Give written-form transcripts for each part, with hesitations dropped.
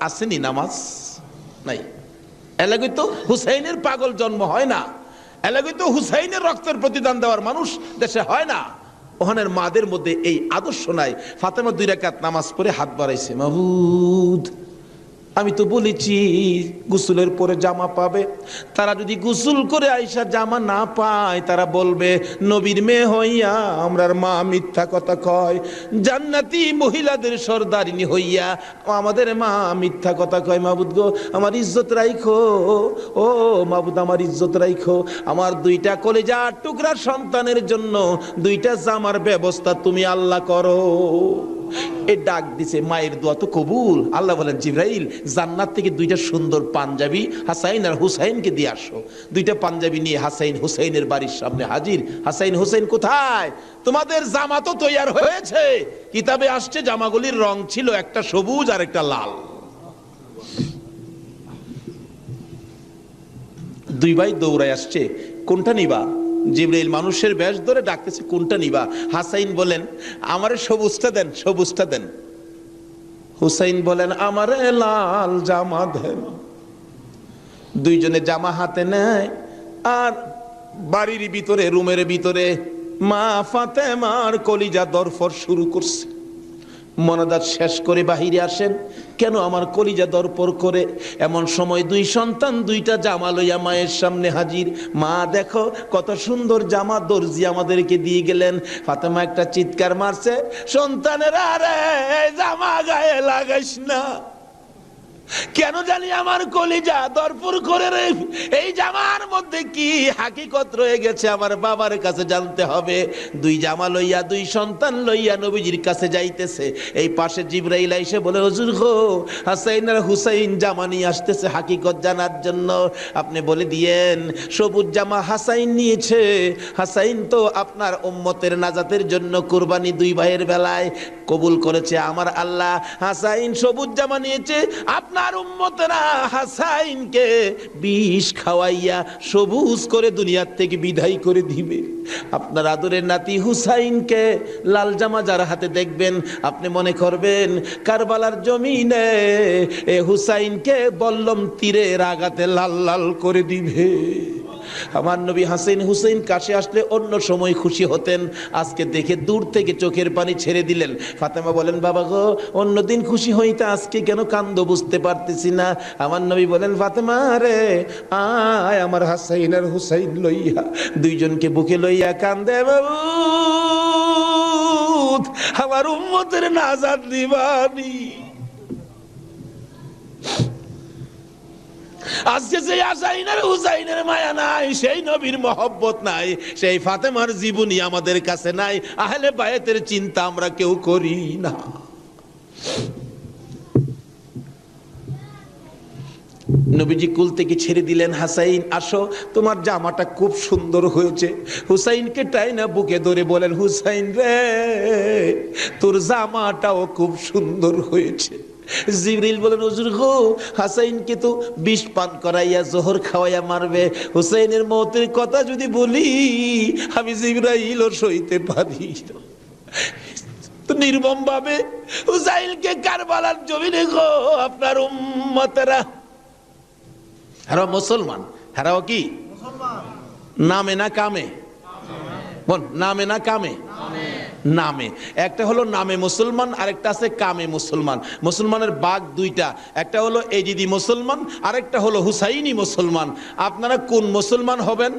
আসেনি নামাজ নাই। এলাকায় তো হুসাইনের পাগল জন্ম হয় না, এলাকায় তো হুসাইনের রক্তের প্রতিদান দেওয়ার মানুষ দেশে হয় না। ওখানের মাদের মধ্যে এই আদর্শ নাই। ফাতেমা 2 রাকাত নামাজ পড়ে হাত বাড়াইছে, মাবুদ আমি তো বলেছি গোসলের পরে জামা পাবে, তারা যদি গোসল করে আইসা জামা না পায় তারা বলবে নবীর মেয়ে হইয়া আমরার মা মিথ্যা কথা কয়, জান্নাতি মহিলাদের সর্দারিনী হইয়া আমাদের মা মিথ্যা কথা কয়। মাবুদ গো আমার ইজ্জত রাইখো, ও মাবুদ আমার ইজ্জত রাইখো, আমার 2টা কলিজার টুকরা সন্তানের জন্য 2টা জামার ব্যবস্থা তুমি আল্লাহ করো। এই ডাক দিছে, মায়ের দোয়া তো কবুল। আল্লাহ বলেন জিবরাইল জান্নাত থেকে 2টা সুন্দর পাঞ্জাবি হাসাইন আর হুসাইনকে দিয়ে আসো। 2টা পাঞ্জাবি নিয়ে হাসাইন হুসাইনের বাড়ির সামনে হাজির। হাসাইন হুসাইন কোথায়? তোমাদের জামা তো তৈয়ার হয়েছে। কিতাবে আসছে জামাগুলির রং ছিল একটা সবুজ আর একটা লাল। 2 ভাই দৌড়ায় আসছে, কোনটা নিবা? জিবরাইল মানুষের বেশ ধরে ডাকতেছে, কোনটা নিবা? হাসাইন বলেন আমারে সবুজটা দেন, সবুজটা দেন। হুসাইন বলেন আমারে লাল জামা দেন। 2 জনে জামা হাতে নেয় আর বাড়ির ভিতরে রুমের ভিতরে মা ফাতেমার কলিজা দরফর শুরু করছে। মনাদাত শেষ করে বাহিরে আসেন, কেন আমার কলিজা দরপর করে? এমন সময় 2 সন্তান 2টা জামা লইয়া মায়ের সামনে হাজির। মা দেখো কত সুন্দর জামা দর্জি আমাদেরকে দিয়ে গেলেন। ফাতেমা একটা চিৎকার মারছে, সন্তানেরা রে জামা গায়ে লাগাইস না, কেন জানি আমার কলিজা দরপুর করে রে। এই জামার মধ্যে কি হাকিকত রয়ে গেছে আমার বাবার কাছে জানতে হবে। 2 জামা লইয়া 2 সন্তান লইয়া নবীজির কাছে যাইতেছে। এই পাশে জিবরাইল এসে বলে হুজুর গো হাসাইন আর হুসাইন জামা নিয়ে আসতেছে হাকিকত জানার জন্য, আপনি বলে দিয়েন সবুজ জামা হাসাইন নিয়েছে। হাসাইন তো আপনার উম্মতের নাজাতের জন্য কুরবানি 2 ভাইয়ের বেলায় কবুল করেছে আমার আল্লাহ। হাসাইন সবুজ জামা নিয়েছে, আপনার উম্মতেরা হাসাইনকে বিষ খাওয়াইয়া সবুজ করে দুনিয়ার থেকে বিদায় করে দিবে। আপনার আদরের নাতি হুসাইনকে লাল জামা যার হাতে দেখবেন আপনি মনে করবেন কারবালার জমিনে হুসাইনকে বল্লম তীরের আঘাতে লাল লাল করে দিবে। আমার নবী হাসাইন হুসাইন কাছে আসলে অন্য সময় খুশি হতেন, আজকে দেখে দূর থেকে চোখের পানি ছেড়ে দিলেন। ফাতেমা বলেন বাবা গো অন্যদিন খুশি হইতে আজকে কেন কান্দ বুঝতে পারতেছি না। আমার নবী বলেন ফাতেমা রে আয় আমার হাসাইন আর হুসাইন লইয়া 2 জনকে বুকে লইয়া কান্দে, আমার উম্মতের নাজাত দিবানি। আজকে সেই হাসাইনের হুসাইনের মায়া নাই, সেই নবীর মহব্বত নাই, সেই ফাতেমার জীবনী আমাদের কাছে নাই, আহলে বায়াতের চিন্তা আমরা কেউ করি না। নবীজি কুল থেকে ছেড়ে দিলেন, হাসাইন আসো তোমার জামাটা খুব সুন্দর হয়েছে। হুসাইনকে টাইনা বুকে ধরে বলেন হুসাইন রে তোর জামাটাও খুব সুন্দর হয়েছে। জিবরিল বলেন হুজুর গো হাসাইনকে তো বিষ পান করাইয়া জোহর খাওয়াইয়া মারবে, হুসাইনের মওতের কথা যদি বলি আমি জিবরাইলও সইতে পারি না। তো নির্মম ভাবে হুসাইনকে কারবালার জমিনে গো আপনার উম্মতেরা, হারাও মুসলমান, হারাও কি নামে না কামে? বল নামে না কামে? নামে। একটা হলো নামে মুসলমান, আরেকটা আছে কামে মুসলমান। মুসলমানের ভাগ 2টা, একটা হলো এজিদি মুসলমান, আরেকটা হলো হুসাইনি মুসলমান। আপনারা কোন মুসলমান হবেন?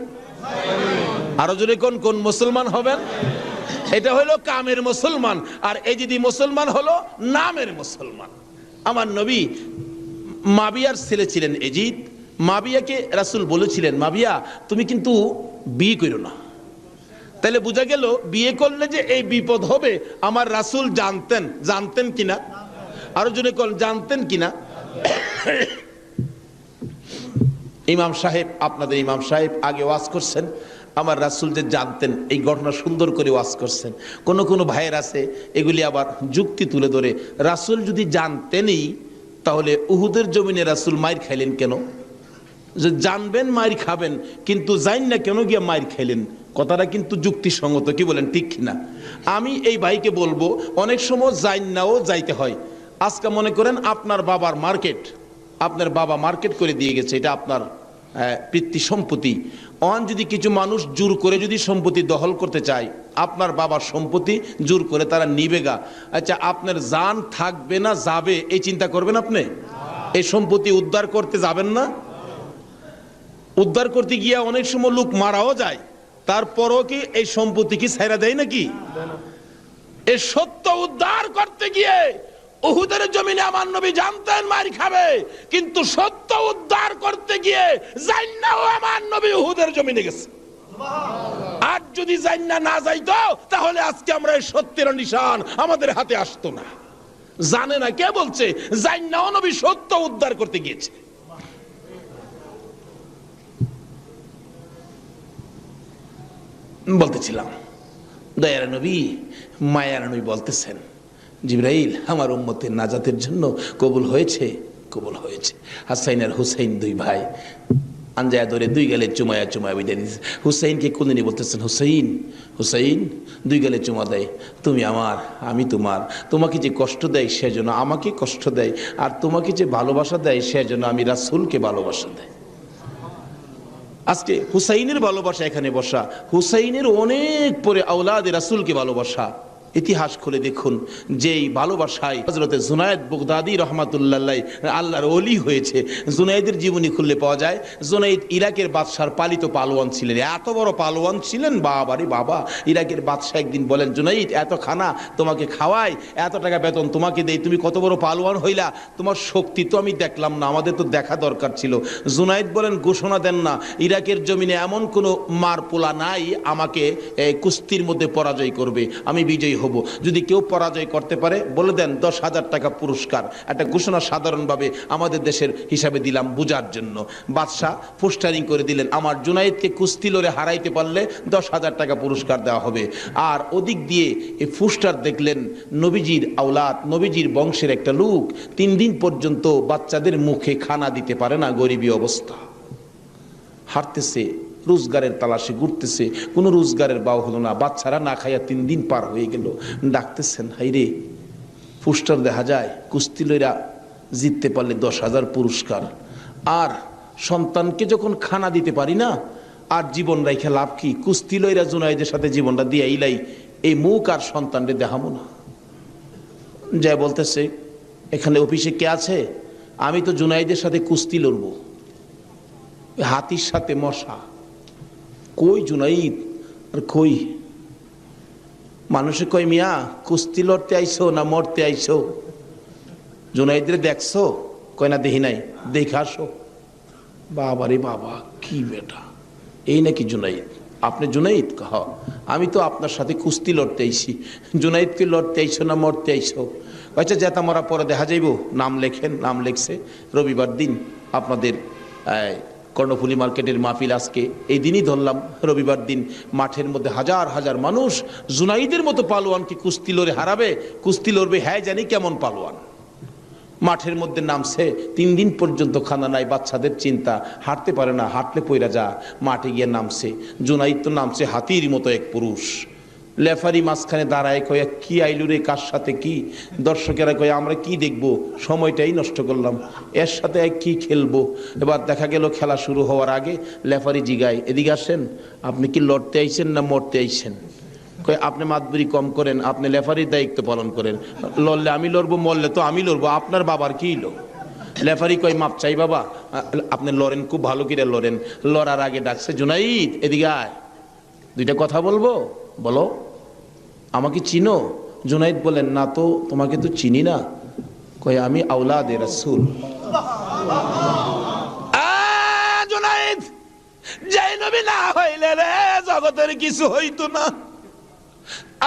আরো জোরে কোন মুসলমান হবেন? এটা হলো কামের মুসলমান, আর এজিদি মুসলমান হলো নামের মুসলমান। আমার নবী মাবিয়ার ছেলে ছিলেন এজিদ। মাবিয়াকে রাসূল বলেছিলেন মাবিয়া তুমি কিন্তু বিয়ে করো না। তাহলে বোঝা গেল বিয়ে করলে যে এই বিপদ হবে আমার রাসূল জানতেন। জানতেন কিনা? আরো জনে কোন জানতেন কিনা? ইমাম সাহেব, আপনাদের ইমাম সাহেব আগে ওয়াজ করছেন, আমার রাসূল যে জানতেন এই ঘটনা সুন্দর করে ওয়াজ করছেন। কোন কোন ভাইয়ের আছে এগুলি আবার যুক্তি তুলে ধরে, রাসূল যদি জানতেনই তাহলে উহুদের জমিনে রাসূল মাইর খাইলেন কেন? যে জানবেন মাইর খাবেন কিন্তু জাইন না কেন গিয়ে মাইর খাইলেন, কথাটা কিন্তু যুক্তিসঙ্গত, কি বলেন ঠিক না? আমি এই ভাইকে বলবো অনেক সময় জাইন নাও যাইতে হয়। আজকে মনে করেন আপনার বাবার মার্কেট, আপনার বাবা মার্কেট করে দিয়ে গেছে, এটা আপনার পিতৃ সম্পত্তি। অন যদি কিছু মানুষ জোর করে যদি সম্পত্তি দখল করতে চায়, আপনার বাবার সম্পত্তি জোর করে তারা নিবেগা, আচ্ছা আপনার জান থাকবে না যাবে এই চিন্তা করবেন আপনি? এই সম্পত্তি উদ্ধার করতে যাবেন না? উদ্ধার করতে গিয়ে অনেক সময় লোক মারাও যায়, তারপরও কি এই সম্পত্তি কি ছাইরা দেয় নাকি? এই সত্য উদ্ধার করতে গিয়ে উহুদের জমিনে আমার নবী জানতেন মার খাবে, কিন্তু সত্য উদ্ধার করতে গিয়ে জান্নাও আমার নবী উহুদের জমিনে গেছে। আর যদি জান্না না যাইতো তাহলে আজকে আমরা এই সত্যের নিশান আমাদের হাতে আসতো না। জানে না কে বলছে? জান্নাও নবী সত্য উদ্ধার করতে গিয়েছে। বলতেছিলাম দয়ার নবী মায়ার নবী বলতেছেন, জিবরাইল আমার উম্মতের নাজাতের জন্য কবুল হয়েছে, কবুল হয়েছে। হাসাইন আর হুসাইন দুই ভাই আঞ্জায়া ধরে দুই গালে চুমায়া চুমায়া বিদায় দিয়েছে। হুসাইনকে কোনদিনই বলতেছেন, হুসাইন হুসাইন, দুই গালে চুমা দেয়, তুমি আমার আমি তোমার। তোমাকে যে কষ্ট দেয় সেজন্য আমাকে কষ্ট দেয়, আর তোমাকে যে ভালোবাসা দেয় সেজন্য আমি রাসূলকে ভালোবাসা দেয়। আজকে হুসাইনের ভালোবাসা এখানে বসা, হুসাইনের অনেক পরে আওলাদে রাসূলকে ভালোবাসা। ইতিহাস খুলে দেখুন, যেই ভালোবাসায় হযরতে জুনায়েদ বাগদাদী রাহমাতুল্লাহ আল্লাহর ওলি হয়েছে। জুনায়েদের জীবনী খুললে পাওয়া যায়, জুনায়েদ ইরাকের বাদশার পালিত পালোয়ান ছিলেন। এত বড় পালোয়ান ছিলেন, বাবারে বাবা। ইরাকের বাদশাহ একদিন বলেন, জুনায়েদ এত খানা তোমাকে খাওয়াই, এত টাকা বেতন তোমাকে দেই, তুমি কত বড় পালোয়ান হইলা, তোমার শক্তি তো আমি দেখলাম না, আমাদের তো দেখা দরকার ছিল। জুনায়েদ বলেন, ঘোষণা দেন না, ইরাকের জমিনে এমন কোনো মার পোলা নাই আমাকে কুস্তির মধ্যে পরাজয় করবে, আমি বিজয়ী হব। যদি কেউ পরাজয় করতে পারে বলে দেন 10,000 টাকা পুরস্কার। একটা ঘোষণা সাধারণভাবে আমাদের দেশের হিসাবে দিলাম বুঝার জন্য। বাদশাহ পোস্টারিং করে দিলেন, আমার জুনায়েদকে কুস্তি লড়ে হারাইতে পারলে 10,000 টাকা পুরস্কার দেওয়া হবে। আর ওদিক দিয়ে এই পোস্টার দেখলেন নবীজির আওলাদ, নবীজির বংশের একটা লোক 3 দিন পর্যন্ত বাচ্চাদের মুখে খানা দিতে পারে না, গরিবী অবস্থা, হাঁটতেছে, রোজগারের তালাশে ঘুরতেছে, কোনো রোজগারের বাও হলো না, বাচ্চারা না খাইয়া 3 দিন পার হয়ে গেল। ডাকতেছেন, হাইরে পোস্টার দেখা যায় কুস্তি লইরা জিততে পারলে 10,000 পুরস্কার, আর সন্তানকে যখন খানা দিতে পারি না, আর জীবন রাইখা লাভ কি? কুস্তি লইরা জুনায়েদের সাথে জীবনটা দিয়ে ইলাই, এই মুখ আর সন্তানরে দেখাবো না। যাই বলতেছে, এখানে অফিসে কে আছে? আমি তো জুনায়েদের সাথে কুস্তি লড়বো, হাতির সাথে মশা। কই জুনাইদ? আর কই? মানুষে কই, মিয়া কুস্তি লড়তে আইছো না মরতে আইছো? জুনাইদরে দেখছো? কয় না দেখি নাই, দেখে আসো। বাবারে বাবা, কি বেটা, এই নাকি জুনাইদ? আপনি জুনাইদ? কহ, আমি তো আপনার সাথে কুস্তি লড়তে আইছি। জুনাইদকে লড়তে আইছো না মরতে আইছো? আচ্ছা যেটা মরা পরে দেখা যাইব, নাম লেখেন। নাম লেখছে, রবিবার দিন আপনাদের কর্ণফুলী মার্কেটের মাহফিল। আজকে এই দিনই ধরলাম, রবিবার দিন মাঠের মধ্যে হাজার হাজার মানুষ জুনাইদের মতো পালোয়ানকে কুস্তি লড়ে হারাবে, কুস্তি লড়বে। হ্যাঁ জানি কেমন পালোয়ান। মাঠের মধ্যে নামছে, 3 দিন পর্যন্ত খানা নাই, বাচ্চাদের চিন্তা, হাঁটতে পারে না, হাঁটলে পয়রা যা। মাঠে গিয়ে নামছে, জুনাইদ তো নামছে হাতির মতো এক পুরুষ। লেফারি মাঝখানে দাঁড়ায়, কয়ে কি আইলু রে, কার সাথে কি? দর্শকেরা কয়ে আমরা কি দেখবো, সময়টাই নষ্ট করলাম, এর সাথে কি খেলবো। এবার দেখা গেল খেলা শুরু হওয়ার আগে লেফারি জিগায়, এদিকে আসেন, আপনি কি লড়তে আইছেন না মরতে আইছেন? কয়ে আপনি মাতবরি কম করেন, আপনি লেফারির দায়িত্ব পালন করেন। লড়লে আমি লড়বো, মরলে তো আমি লড়বো, আপনার বাবার কি লো? লেফারি কয়, মাপ চাই বাবা, আপনি লড়েন, খুব ভালো করে লড়েন। লড়ার আগে ডাকছে, জুনাইদ এদিকে আয়, 2টা কথা বলবো, বলো। আমাকে চিনো? জুনাইদ বলেন, না তো, তোমাকে তো চিনি না। কয়, আমি আওলাদে রাসূল। জুনাইদ, যেই নবী না হইলে রে জগতের কিছু হইতো না।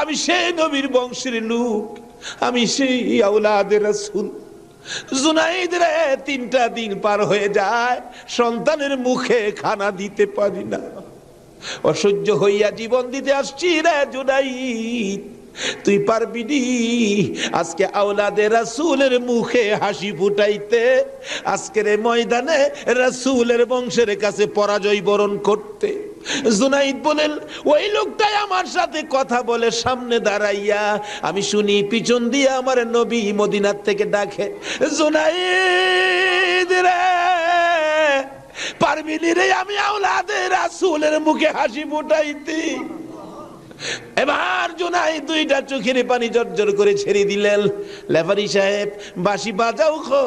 আমি সেই নবীর বংশের লোক, আমি সেই আওলাদে রাসূল। জুনাইদ রে 3টা দিন পার হয়ে যায়, সন্তানের মুখে খানা দিতে পারি না, অসহ্য হইয়া জীবন দিতে আসছি রে জুনাইদ। তুই পারবি নি আজকে আওলাদে রাসূলের মুখে হাসি ফুটাইতে, আজকের ময়দানে রাসূলের বংশের কাছে পরাজয় বরণ করতে? জুনাইদ বলেন ওই লোকটাই আমার সাথে কথা বলে সামনে দাঁড়াইয়া আমি শুনি পিছন দিয়ে আমার নবী মদিনার থেকে ডাকে, জুনাইদ রে, পারবিনি রে আমি আওলাদে রাসূলের মুখে হাসি ফুটাইতি। এবার জুনাইদ দুইটা চোখের পানি জর্জর করে ছেড়ে দিলেন। লেফারি সাহেব বাঁশি বাজাও খো,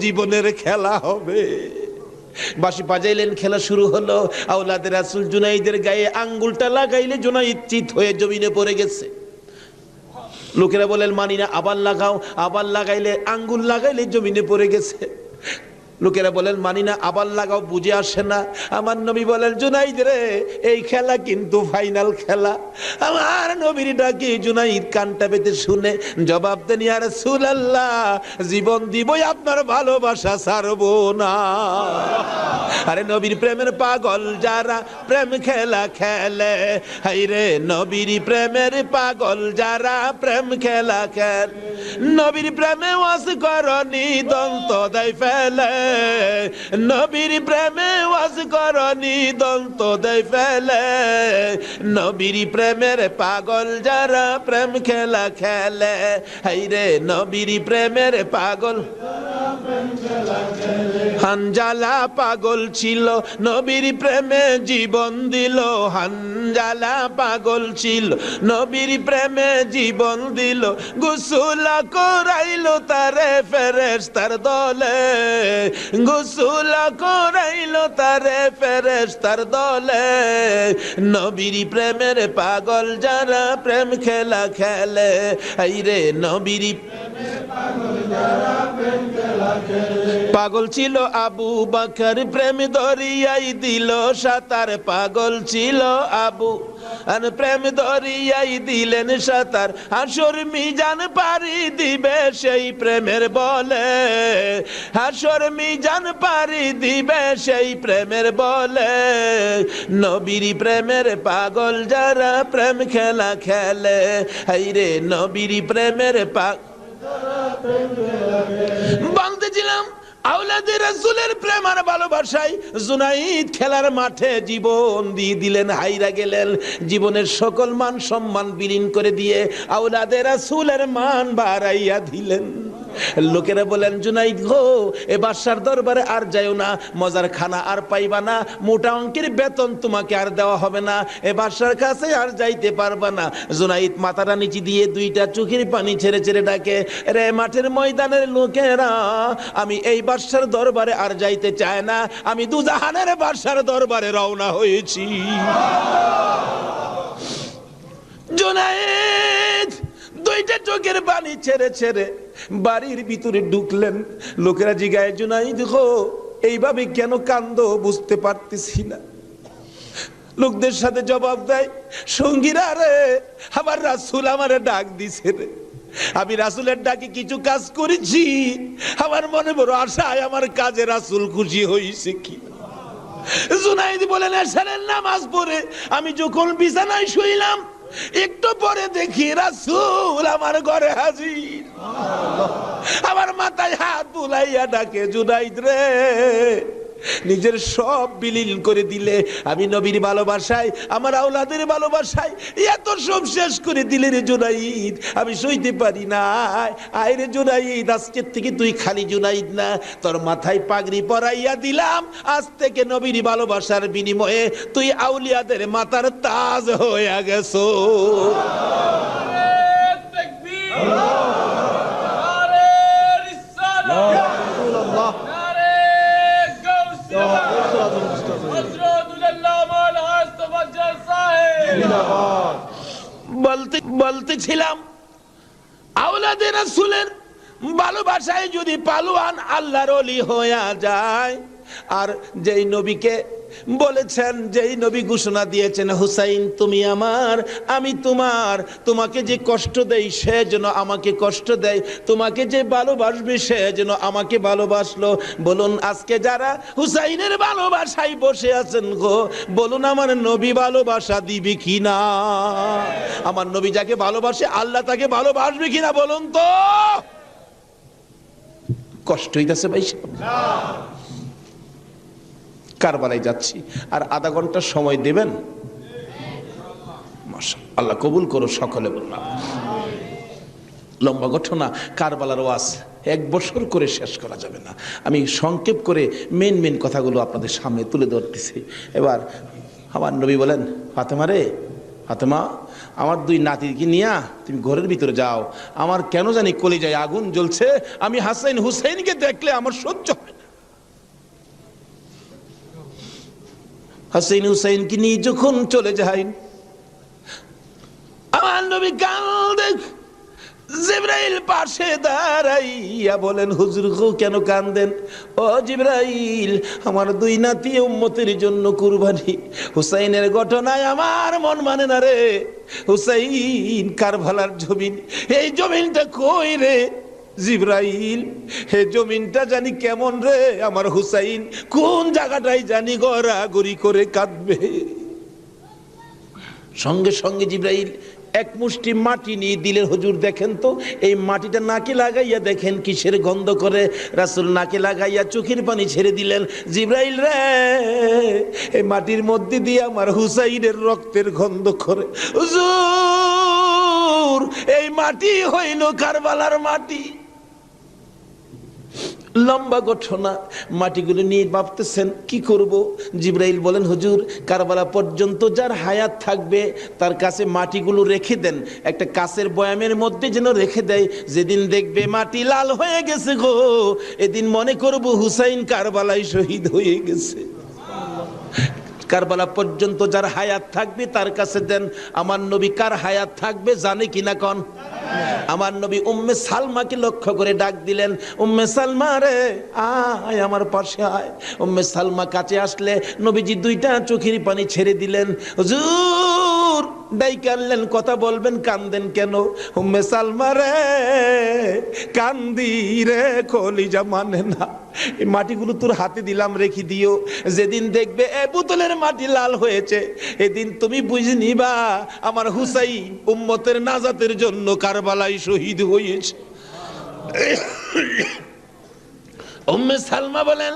জীবনের খেলা হবে। বাঁশি বাজাইলেন, খেলা শুরু হলো। আওলাদে রাসূল জুনাইদের গায়ে আঙ্গুলটা লাগাইলে জুনাইদ চিত হয়ে জমিনে পড়ে গেছে। লোকেরা বলেন মানি না, আবার লাগাও, আবার লাগাইলে আঙ্গুল লাগাইলে জমিনে পড়ে গেছে। লোকেরা বলেন মানি না, আবার লাগাও, বুঝে আসে না। আমার নবী বলেন জুনাইদ রে, এই খেলা কিন্তু ফাইনাল খেলা। আমার নবীর ডাকে জুনাইদ কানটা পেতে শুনে জবাব দেন, ইয়া রাসূলুল্লাহ, জীবন দিবই আপনার ভালোবাসা ছাড়বো না। আরে নবীর প্রেমের পাগল যারা প্রেম খেলা খেলে, হাইরে নবীর প্রেমের পাগল যারা প্রেম খেলা খেলে, নবীর প্রেমে ওয়াজ করনি দন্ত দেয় ফেলে, নবীর প্রেমে ওয়াজ করনি দন্ত দেয় ফেলে, নবীর প্রেমের পাগল যারা প্রেম খেলা খেলে, হাইরে নবীর প্রেমের পাগল। হানজালা পাগল ছিল নবীর প্রেমে জীবন দিল, হানজালা পাগল ছিল নবীর প্রেমে জীবন দিল, গোসল করাইলো তারে ফেরেশতার দলে, গোসল করাইলো তারে ফেরেশতার দলে, নবীর প্রেমের পাগল যারা প্রেম খেলা খেলে, আইরে নবীর পাগল ছিল আবু বকর প্রেম দরিয়াই দিল সাঁতার, পাগল ছিল আবু আর প্রেম দরিয়াই দিলেন সাঁতার, হাসর মিজান পারি দিবে সেই প্রেমের বলে, হাসর মিজান পারি দিবে সেই প্রেমের বলে, নবীর প্রেমের পাগল যারা প্রেম খেলা খেলে, হাইরে নবীর প্রেমের পাগল। বলতেছিলাম আওলাদে রাসূলের প্রেম আর ভালোবাসায় জুনাইদ খেলার মাঠে জীবন দিয়ে দিলেন, হাইরা গেলেন। জীবনের সকল মান সম্মান বিলীন করে দিয়ে আওলাদে রাসূলের মান বাড়াইয়া দিলেন। লোকেরা বলেন জুনাইদ গো, এ বাদশার দরবারে আর যাইও না, মজার খানা আর পাইবা না, মোটা অঙ্কের বেতন তোমাকে আর দেওয়া হবে না, এ বাদশার কাছে আর যাইতে পারবা না। জুনাইদ মাথাটা নিচে দিয়ে দুইটা চোখের পানি ছেড়ে ছেড়ে ডাকে, রে মাঠের ময়দানের লোকেরা, আমি এই বাদশার দরবারে আর যাইতে চাই না, আমি দুজাহানের বাদশার দরবারে রওনা হয়েছি। জুনাইদ দুইটা চোখের পানি ছেড়ে ছেড়ে বাড়ির ভিতরে ঢুকলেন। লোকেরা জিগায়, জুনাইদ গো, এইভাবে কেন কান্দো বুঝতে পারতেছি না। লোকদের সাথে জবাব দেয়, সঙ্গীরা রে, আমার রাসূল আমারে ডাক দিছে রে, আমি রাসূলের ডাকে কিছু কাজ করেছি, আমার মনে বড় আশায় আমার কাজে রাসূল খুশি হয়েছে কি। জুনাইদ বলেন, এশারের নামাজ পড়ে আমি যখন বিছানায় শুইলাম, একটু পরে দেখি রাসূল আমার ঘরে হাজির, আমার মাথায় হাত বুলাইয়া ডাকে, জুনাইদ রে, নিজের সব বিলীন করে দিলে, আমি নবীর ভালোবাসায়, আমার আওলাদের ভালোবাসায় এত সব শেষ করে দিলে রে জুনাইদ, আমি সইতে পারি না। আয় রে জুনাইদ, আজকের থেকে তুই খালি জুনাইদ না, তোর মাথায় পাগড়ি পরাইয়া দিলাম, আজ থেকে নবীর ভালোবাসার বিনিময়ে তুই আউলিয়াদের মাথার তাজ হয়ে গেছো। বলতেছিলাম আওলাদে রাসূলের ভালোবাসায় যদি পালোয়ান আল্লাহর ওলি হয়ে যায়, আর যেই নবীকে বলেছেন, যেই নবী ঘোষণা দিয়েছেন, হুসাইন তুমি আমার, আমি তোমার, তোমাকে যে কষ্ট দেয় সে যেন আমাকে কষ্ট দেয়, তোমাকে যে ভালোবাসবে সে যেন আমাকে ভালোবাসলো। বলুন আজকে যারা হুসাইনের ভালোবাসায় বসে আছেন গো, বলুন আমার নবী ভালোবাসা দিবে কিনা? আমার নবী যাকে ভালোবাসে আল্লাহ তাকে ভালোবাসবে কিনা বলুন তো? কষ্ট হইতেছে ভাই? কারবালায় যাচ্ছি, আর আধা ঘন্টা সময় দেবেন? মাশাআল্লাহ, আল্লাহ কবুল করো সকলে বললাম। লম্বা ঘটনা, কারবালার ওয়াজ 1 বছর করে শেষ করা যাবে না। আমি সংক্ষেপ করে মেন কথাগুলো আপনাদের সামনে তুলে ধরতেছি। এবার আমার নবী বলেন, ফাতেমা রে, ফাতেমা, আমার 2 নাতিকে নিয়া তুমি ঘরের ভিতরে যাও। আমার কেন জানি কলিজায় আগুন জ্বলছে, আমি হাসাইন হুসাইনকে দেখলে আমার সহ্য হয় না। হাসাইন হুসাইনকে নিয়ে যখন চলে যাই, আমার নবী কাঁদে। জিবরাইল পাশে দাঁড়াইয়া বলেন, হুজুর গো কেন কাঁদেন? ও জিবরাইল, আমার 2 নাতি উম্মতের জন্য কুরবানি। হুসাইনের ঘটনায় আমার মন মানে না রে। হুসাইন কারবালার জমিন, এই জমিনটা কই রে জিবরাইল? হে জমিনটা জানি কেমন রে, আমার হুসাইন কোন জায়গাটাই জানি গড়াগড়ি করে কাঁদবে। সঙ্গে সঙ্গে জিবরাইল 1 মুষ্টি মাটি নিয়ে দিলেন। হুজুর দেখেন তো, এই মাটিটা নাকে লাগাইয়া দেখেন কিসের গন্ধ করে। রাসূল নাকে লাগাইয়া চোখের পানি ছেড়ে দিলেন। জিবরাইল রে, এই মাটির মধ্যে দিয়ে আমার হুসাইনের রক্তের গন্ধ করে। হুজুর, এই মাটি হইল কারবালার মাটি। লম্বা ঘটনা, মাটিগুলো নিয়ে ভাবতেছেন কি করব। জিবরাইল বলেন, হুজুর কারবালা পর্যন্ত যার হায়াত থাকবে তার কাছে মাটিগুলো রেখে দেন, একটা কাচের বয়ামের মধ্যে যেন রেখে দেয়। যেদিন দেখবে মাটি লাল হয়ে গেছে গো, এদিন মনে করব হুসাইন কারবালায় শহীদ হয়ে গেছে। কারবালা পর্যন্ত যার হায়াত থাকবে তার কাছে দেন। আমার নবী কার হায়াত থাকবে জানে কিনা কন? আমার নবী উম্মে সালমাকে লক্ষ্য করে ডাক দিলেন, উম্মে সালমা রে, আয় আমার পাশে আয়। উম্মে সালমা কাছে আসলে নবীজি 2টা চোখের পানি ছেড়ে দিলেন। হুজুর ডাইকে আনলেন, কথা বলবেন, কান্দেন কেন? উম্মে সালমা রে, কান্দি রে, কলিজা মানে না। এই মাটিগুলো তোর হাতে দিলাম, রেখে দিও। যেদিন দেখবে এ বোতলের মাটি লাল হয়েছে, এদিন তুমি বুঝে নিবা আমার হুসাইন উম্মতের নাজাতের জন্য কারবালায় শহীদ হয়েছে। উম্মে সালমা বলেন,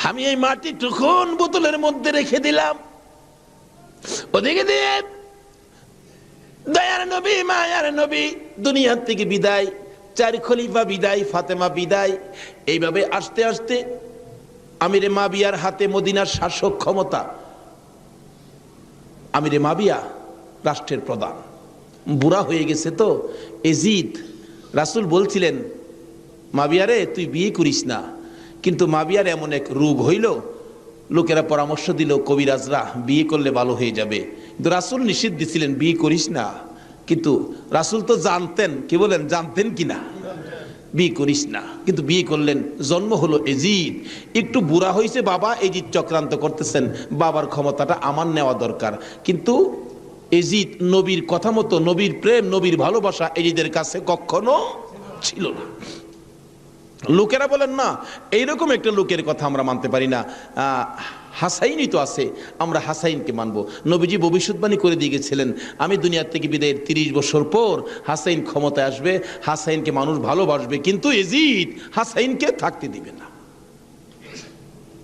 আমি এই মাটি তখন বোতলের মধ্যে রেখে দিলাম। ওদিকে দিয়ে দয়ার নবী, মায়ার নবী দুনিয়ার থেকে বিদায়, 4 খলিফা বিদায়, ফাতেমা বিদায়। এইভাবে আস্তে আস্তে আমিরে মাবিয়ার হাতে মদিনার শাসক ক্ষমতা। আমিরে মাবিয়া রাষ্ট্রের প্রধান, বুড়া হয়ে গেছে তো এজিদ। রাসূল বলছিলেন, মাবিয়ারে তুই বিয়ে করিস না। কিন্তু মাবিয়ার এমন এক রোগ হইল, লোকেরা পরামর্শ দিল কবিরাজরা বিয়ে করলে ভালো হয়ে যাবে, কিন্তু রাসূল নিষেধ দিছিলেন বিয়ে করিস না। কিন্তু রাসূল তো জানতেন, কি বলেন, জানতেন কিনা, বিয়ে করিস না। কিন্তু বিয়ে করলেন, জন্ম হলো এজিদ। একটু বুড়া হয়েছে বাবা, এজিদ চক্রান্ত করতেছেন, বাবার ক্ষমতাটা আমার নেওয়া দরকার। কিন্তু এজিদ নবীর কথা মতো, নবীর প্রেম, নবীর ভালোবাসা এজিদের কাছে কখনো ছিল না। লোকেরা বলেন না, এইরকম একটা লোকের কথা আমরা মানতে পারি না, হাসাইনই তো আছে, আমরা হাসাইনকে মানবো। নবীজি ভবিষ্যৎবাণী করে দিয়ে গেছিলেন, আমি দুনিয়ার থেকে বিদায়ের 30 বছর পর হাসাইন ক্ষমতায় আসবে, হাসাইনকে মানুষ ভালোবাসবে, কিন্তু এজিদ হাসাইনকে থাকতে দিবে না।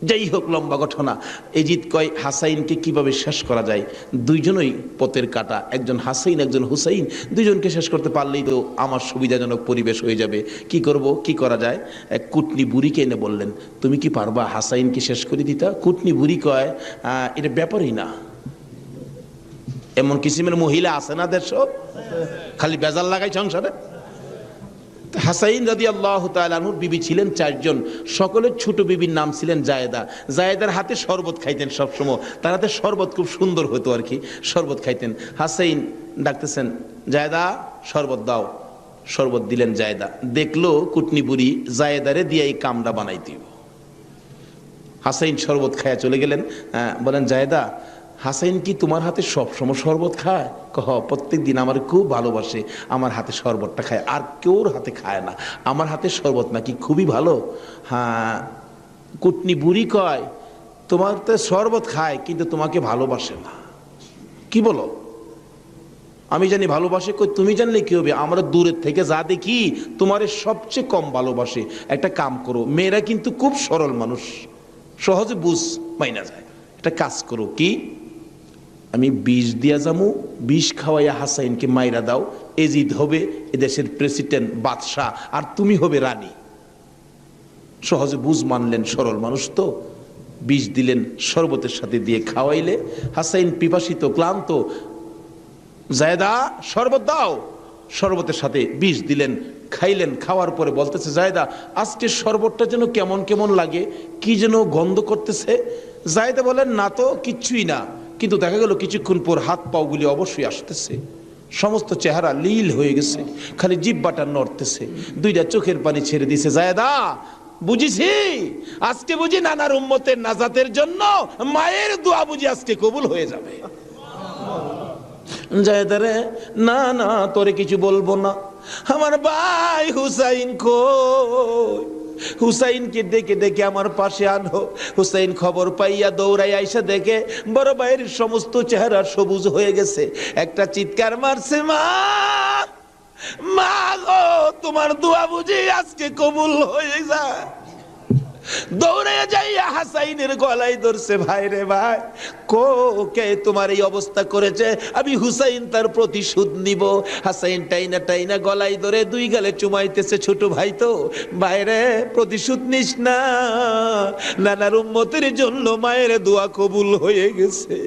যাই হোক, লম্বা ঘটনা। এজিদ কয় হাসাইনকে কিভাবে শেষ করা যায়। 2জনই পথের কাটা, একজন হাসাইন একজন হুসাইন, 2জনকে শেষ করতে পারলেই তো আমার সুবিধাজনক পরিবেশ হয়ে যাবে। কি করব, কি করা যায়? এক কুটনি বুড়িকে এনে বললেন, তুমি কি পারবা হাসাইনকে শেষ করে দিতা? কুটনি বুড়ি কয়, এটা ব্যাপারই না। এমন কিসিমের মহিলা আছে না দেশ, খালি বেজাল লাগাই সংসারে। হাসাইন রাদিয়াল্লাহু তাআলা আনহুর বিবি ছিলেন 4 জন, সকলের ছোট বিবির নাম ছিলেন জায়েদা। জায়েদার হাতে শরবত খাইতেন সবসময়, তার হাতে শরবত খুব সুন্দর হতো আর কি, শরবত খাইতেন। হাসাইন ডাকতেছেন, জায়েদা শরবত দাও। শরবত দিলেন জায়েদা। দেখলো কুটনি বুড়ি জায়েদারে দিয়ে এই কামড়া বানাই দিব। হাসাইন শরবত খায়া চলে গেলেন। বলেন, জায়েদা হাসাইন কি তোমার হাতে সবসময় শরবত খায়? প্রত্যেক দিন আমার খুব ভালোবাসে, আমার হাতে শরবতটা খায়, আর কেউর হাতে খায় না, আমার হাতে শরবত নাকি খুবই ভালো। হ্যাঁ, কুটনি বুড়ি কয়, তোমার তো শরবত খায় কিন্তু তোমাকে ভালোবাসে না। কি বলো? আমি জানি ভালোবাসে। কই তুমি জানলে কি হবে, আমরা দূরের থেকে যা দেখি তোমারে সবচেয়ে কম ভালোবাসে। একটা কাম করো, মেয়েরা কিন্তু খুব সরল মানুষ, সহজে বুঝ মাইনা যায়। একটা কাজ করো, কি আমি বিষ দিয়া যামু, বিষ খাওয়াইয়া হাসাইনকে মাইরা দাও, এজিদ হবে এদেশের প্রেসিডেন্ট বাদশাহ, আর তুমি হবে রানী। সহজে বুঝ মানলেন, সরল মানুষ তো। বিষ দিলেন, শরবতের সাথে দিয়ে খাওয়াইলে হাসাইন পিপাসিত ক্লান্ত, জায়দা শরবত দাও, শরবতের সাথে বিষ দিলেন, খাইলেন। খাওয়ার পরে বলতেছে, জায়দা আজকে শরবতটা যেন কেমন কেমন লাগে, কি যেন গন্ধ করতেছে। জায়দা বলেন, না তো কিচ্ছুই না, কিন্তু দেখা গেল কিছুক্ষণ পর হাত পাওগুলি অবশ্যই আসতেছে, সমস্ত চেহারা লীল হয়ে গেছে, খালি জিহ্বাটা নড়তেছে, দুইটা চোখের পানি ছেড়ে দিছে। জায়দা বুঝিছি, আজকে বুঝি নানার উম্মতের নাজাতের জন্য মায়ের দোয়া বুঝি আজকে কবুল হয়ে যাবে। জায়দারে, না না তোরে কিছু বলবো না, আমার ভাই হুসাইন কই, হুসাইনকে ডেকে ডেকে আমার পাশে আনো। হুসাইন খবর পাইয়া দৌড়াই আইসা দেখে বড় ভাইয়ের সমস্ত চেহারা সবুজ হয়ে গেছে। একটা চিৎকার মারছে, মা মা গো, তোমার দোয়া বুঝি আজকে কবুল হয়ে যায়। দৌড়ে যাইয়া হাসাইনের গলায় ধরছে, ভাই রে ভাই, কে তোমার এই অবস্থা করেছে, আমি হুসাইন তার প্রতিশোধ নিব। হাসাইন টাইনা টাইনা গলায় ধরে দুই গালে চুমাইতেছে, ছোট ভাই তো, ভাইরে প্রতিশোধ নিস না, নানার উম্মতের জন্য মায়ের দোয়া কবুল হয়ে গেছে।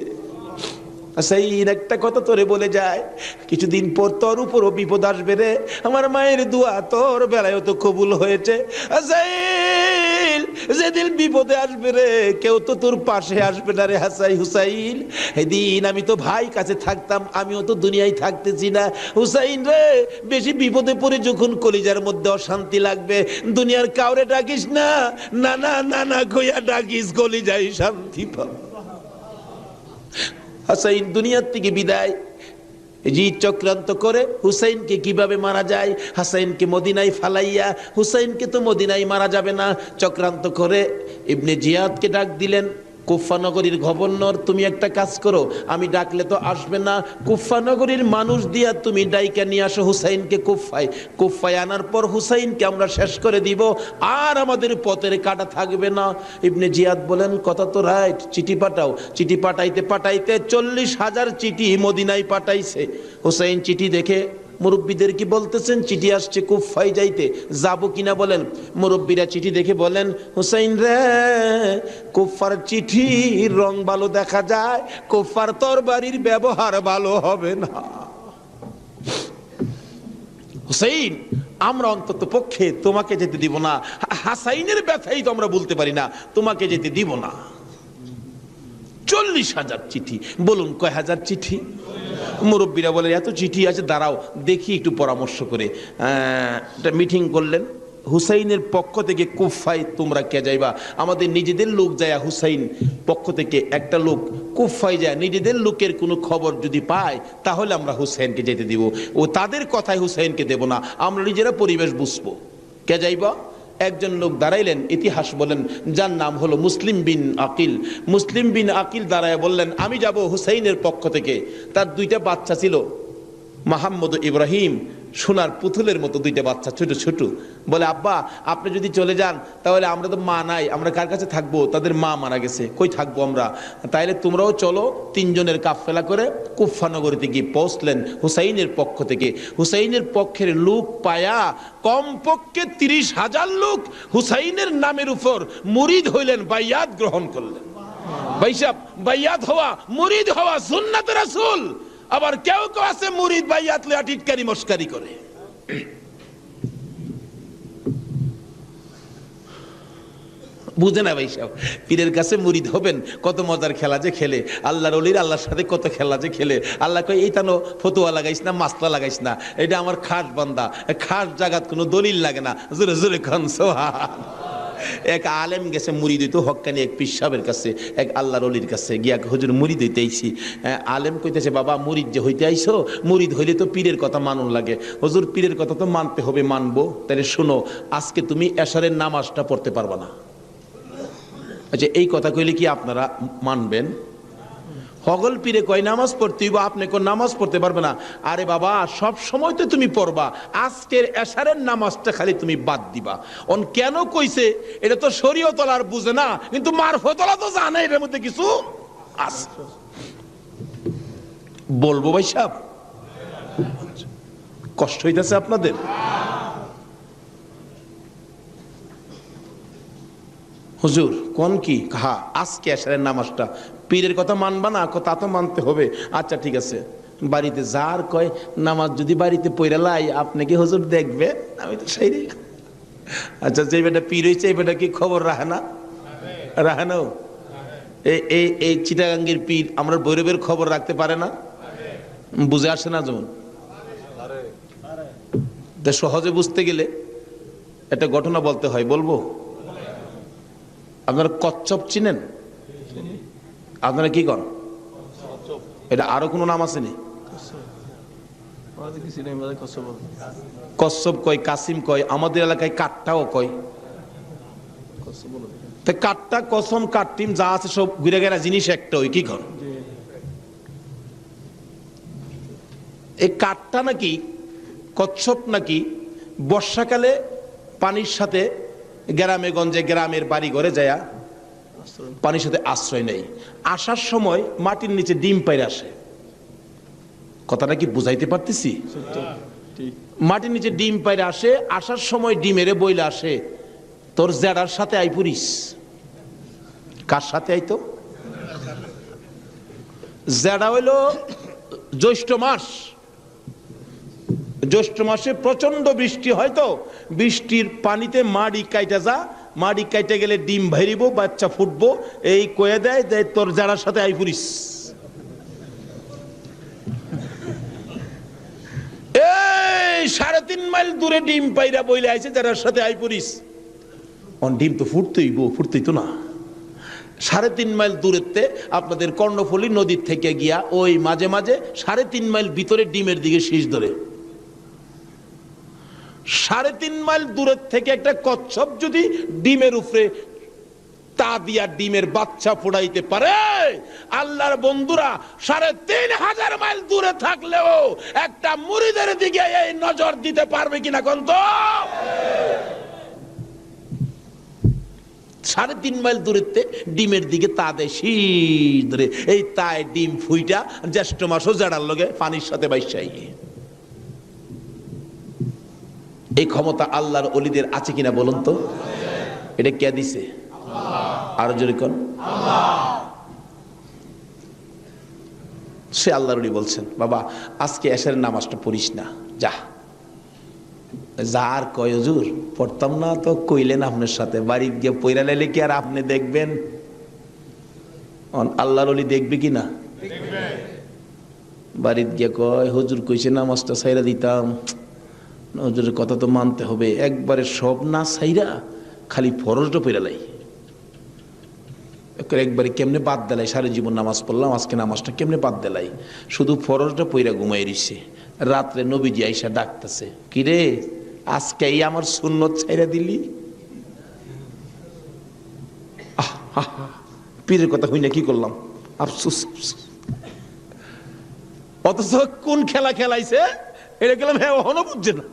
হাসাইন একটা কথা তোরে বলে যায়, কিছুদিন পর তোর উপরও বিপদ আসবে রে, আমার মায়ের দোয়া তোর বেলায় তো কবুল হয়েছে। হাসাইন যেদিন বিপদে আসবে রে, কেউ তো তোর পাশে আসবে না রে হুসাইন। এদিন আমি তো ভাই কাছে থাকতাম, আমিও তো দুনিয়ায় থাকতেছি না। হুসাইন রে, বেশি বিপদে পড়ে যখন কলিজার মধ্যে অশান্তি লাগবে, দুনিয়ার কাউরে ডাকিস না, নানা নানা কইয়া ডাকিস, কলিজায় শান্তি পাবে। হাসাইন দুনিয়ার থেকে বিদায়, জি চক্রান্ত করে হুসাইনকে কিভাবে মারা যায়, হাসাইনকে মদিনায় ফালাইয়া, হুসাইনকে তো মদিনায় মারা যাবে না, চক্রান্ত করে ইবনে জিয়াদকে ডাক দিলেন। কুফা নগরীর গভর্নর, তুমি একটা কাজ করো, আমি ডাকলে তো আসবে না, কুফা নগরীর মানুষ দিয়া তুমি ডাইকা নিয়ে আসো হুসাইনকে কুফায়। কুফায় আনার পর হুসাইনকে আমরা শেষ করে দিব, আর আমাদের পথের কাটা থাকবে না। ইবনে জিয়াদ বলেন, কথা তো রাইট, চিঠি পাঠাও। চিঠি পাঠাইতে পাঠাইতে 40,000 চিঠি মদিনায় পাঠাইছে। হুসাইন চিঠি দেখে মুরব্বীদের কি বলতেছেন, চিঠি আসছে কুফায় যাইতে, যাবো কিনা বলেন। মুরব্বীরা চিঠি দেখে বলেন, হুসাইন রে, কুফার চিঠির রং ভালো দেখা যায়, কুফার তরবারির ব্যবহার ভালো হবে না। হুসাইন, আমরা অন্তত পক্ষে তোমাকে যেতে দিব না, হাসাইনের ব্যথাই তো আমরা বলতে পারি না, তোমাকে যেতে দিব না। 40,000 চিঠি, বলুন কয় হাজার চিঠি? মুরব্বীরা বলে, এত চিঠি আছে, দাঁড়াও দেখি একটু পরামর্শ করে। একটা মিটিং করলেন, হুসাইনের পক্ষ থেকে কুফায় তোমরা কে যাইবা? আমাদের নিজেদের লোক যায়, হুসাইন পক্ষ থেকে একটা লোক কুফায় যায়, নিজেদের লোকের কোনো খবর যদি পায় তাহলে আমরা হুসাইনকে যেতে দিব, ও তাদের কথায় হুসাইনকে দেব না, আমরা নিজেরা পরিবেশ বুঝবো। কে যাইবা? একজন লোক দাঁড়াইলেন, ইতিহাস বলেন, যার নাম হলো মুসলিম বিন আকিল। মুসলিম বিন আকিল দাঁড়ায় বললেন, আমি যাব হুসাইনের পক্ষ থেকে। তার দুইটা বাচ্চা ছিল, মোহাম্মদ ইব্রাহিম, সোনার পুতুলের মতো দুইটা বাচ্চা, ছোট ছোট। বলে, আব্বা আপনি যদি চলে যান তাহলে আমরা তো মা নাই, আমরা কার কাছে থাকবো? তাদের মা মারা গেছে, কই থাকবো আমরা? তাইলে তোমরাও চলো। 3 জনের কাফেলা করে কুফা নগরীতে গিয়ে পৌঁছলেন হুসাইনের পক্ষ থেকে। হুসাইনের পক্ষের লোক পায়া কমপক্ষে 30,000 লোক হুসাইনের নামের উপর মুরিদ হইলেন, বাইয়াত গ্রহণ করলেন। ভাইসাব, বাইয়াত হওয়া, মুরিদ হওয়া সুন্নাত রাসূল। আবার কেউ কেউ আছে মুরিদ বাইয়াত লইয়া টিটকারি মস্কারি করে। বুঝে না ভাই সাহেব, পীরের কাছে মুরিদ হবেন, কত মজার খেলা যে খেলে, আল্লাহর ওলির আল্লাহর সাথে কত খেলা যে খেলে। আল্লাহ কয়, এইটা নো ফতুয়া লাগাইস না, মাসলা লাগাইস না, এটা আমার খাস বান্দা, খাস জাগাত কোনো দলিল লাগে না, জোরে জোরে খান সুবহান। এক আলেম গেছে মুরিদ হইতো, হক্কানি এক পীর সাহেবের কাছে, এক আল্লাহর ওলির কাছে গিয়া, হুজুর মুরিদ হইতে আইছি। আলেম কইতেছে, বাবা মুরিদ যে হইতে আইছো, মুরিদ হইলে তো পীরের কথা মানুন লাগে। হুজুর পীরের কথা তো মানতে হবে, মানবো, তাহলে শোনো, আজকে তুমি এশারের নামাজটা পড়তে পারবা না। আচ্ছা, এই কথা কইলে কি আপনারা মানবেন? হগল পীরে কয় নামাজ পড়তে হইব, আপনি কোন নামাজ পড়তে পারবে না। আরে বাবা, সব সময় তো তুমি পড়বা, আজকের এশারের নামাজটা খালি তুমি বাদ দিবা। অন কেন কইছে এটা তো শরীয়তলা আর বুঝে না, কিন্তু মারফতলা তো জানে এটার মধ্যে কিছু আছে। বলবো ভাই সাহেব, কষ্ট হইতেছে আপনাদের? হুজুর কোন কি হ্যাঁ আজকে এশারের নামাজটা পীরের কথা মানবা না? তা তো মানতে হবে। আচ্ছা ঠিক আছে, বাড়িতে যার কয় নামাজ যদি বাড়িতে পড়ে লাই আপনি কি হুজুর দেখবে? আমি তো সেই। আচ্ছা, যে বেটা পীর হয়েছে এই বেটা কি খবর রাখে না? রাখে না? এই চিটাগাঙ্গের পীর আমরা ভৈরবের খবর রাখতে পারে না? বুঝে আসে না? যেমন সহজে বুঝতে গেলে একটা ঘটনা বলতে হয়, বলবো? আপনারা কচ্ছপ চিনেন? আপনারা কি করেন? এটা আরো কোনো নাম আছে নি? কচ্ছপ কয়, কাসিম কয়, আমাদের এলাকায় কাঠটাও কয়। কাঠটা, কসম, কাঠটিম যা আছে সব ঘুরে গেরা জিনিস একটা। ওই কি কর এই কাঠটা নাকি, কচ্ছপ নাকি বর্ষাকালে পানির সাথে গ্রামে গঞ্জে গ্রামের বাড়ি ঘরে যায় পানির সাথে আশ্রয় নেই। আসার সময় মাটির নিচে ডিম পাইরে আসে। কথাটা কি বুঝাইতে পারতেছি? মাটির নিচে ডিম পাইরে আসে, আসার সময় ডিমেরে বইলে আসে তোর জেডার সাথে আই পুরিস। কার সাথে আইতো? জেডা হইল জ্যৈষ্ঠ মাস। জ্যৈষ্ঠ মাসে প্রচন্ড বৃষ্টি হয়, তো বৃষ্টির পানিতে মাড়ি কাইটা যা, মাড়ি কাইটা গেলে ডিম ভাইরিব, বাচ্চা ফুটবো, এই কয়ে দেয় যে তোর যারার সাথে আই পুরিস। এই 3.5 মাইল দূরে ডিম পাইরা বইলে আইছে যারার সাথে আই পুরিস। ডিম তো ফুটতেই তো না। 3.5 মাইল দূরেতে আপনাদের কর্ণফুলী নদীর থেকে গিয়া ওই মাঝে মাঝে 3.5 মাইল ভিতরে ডিমের দিকে শীষ ধরে। 3.5 মাইল দূরের থেকে একটা কচ্ছপ যদি ডিমের উপরে তা দিয়া ডিমের বাচ্চা ফোড়াইতে পারে, আল্লাহর বন্ধুরা 3,500 মাইল দূরে থাকলেও একটা মুরিদের দিকে এই নজর দিতে পারবে কিনা কোন? তো 3.5 মাইল দূরেতে ডিমের দিকে তা দেয় শীষ ধরে। এই তাই ডিম ফুইটা জ্যৈষ্ঠ মাসও জেডার লগে পানির সাথে বাইসাই। এই ক্ষমতা আল্লাহর ওলিদের আছে কিনা বলুন তো? এটা কে দিছে? আরো জোরে কোন? সে আল্লাহর ওলি বলছেন, বাবা আজকে এশারের নামাজটা পড়িস না, যা। যার কয় হুজুর পড়তাম না, তো কইলেন আপনার সাথে, বাড়ি গিয়ে পয়রা লাইলে কি আর আপনি দেখবেন? আল্লাহর ওলি দেখবে কি না? বাড়িতে গিয়ে কয় হুজুর কইছে নামাজটা ছাইরা দিতাম, হুজুরের কথা তো মানতে হবে। একবারে সব না ছাইরা খালি ফরজটা পয়রা লাই, একবারে কেমনে বাদ দিলাই। সারা জীবন নামাজ পড়লাম, আজকে নামাজটা কেমনে বাদ দিলাই? শুধু ফরজটা পয়রা ঘুমাই রইছে। রাত্রে নবীজি আইসা ডাকতেছে, কিরে আজকে এই আমার সুন্নত ছাইরা দিলি? পীরের কথা হই না কি করলাম, আফসোস। অথচ কোন খেলা খেলাইছে এটা গেলাম, হ্যাঁ ওহনো বুঝছে না।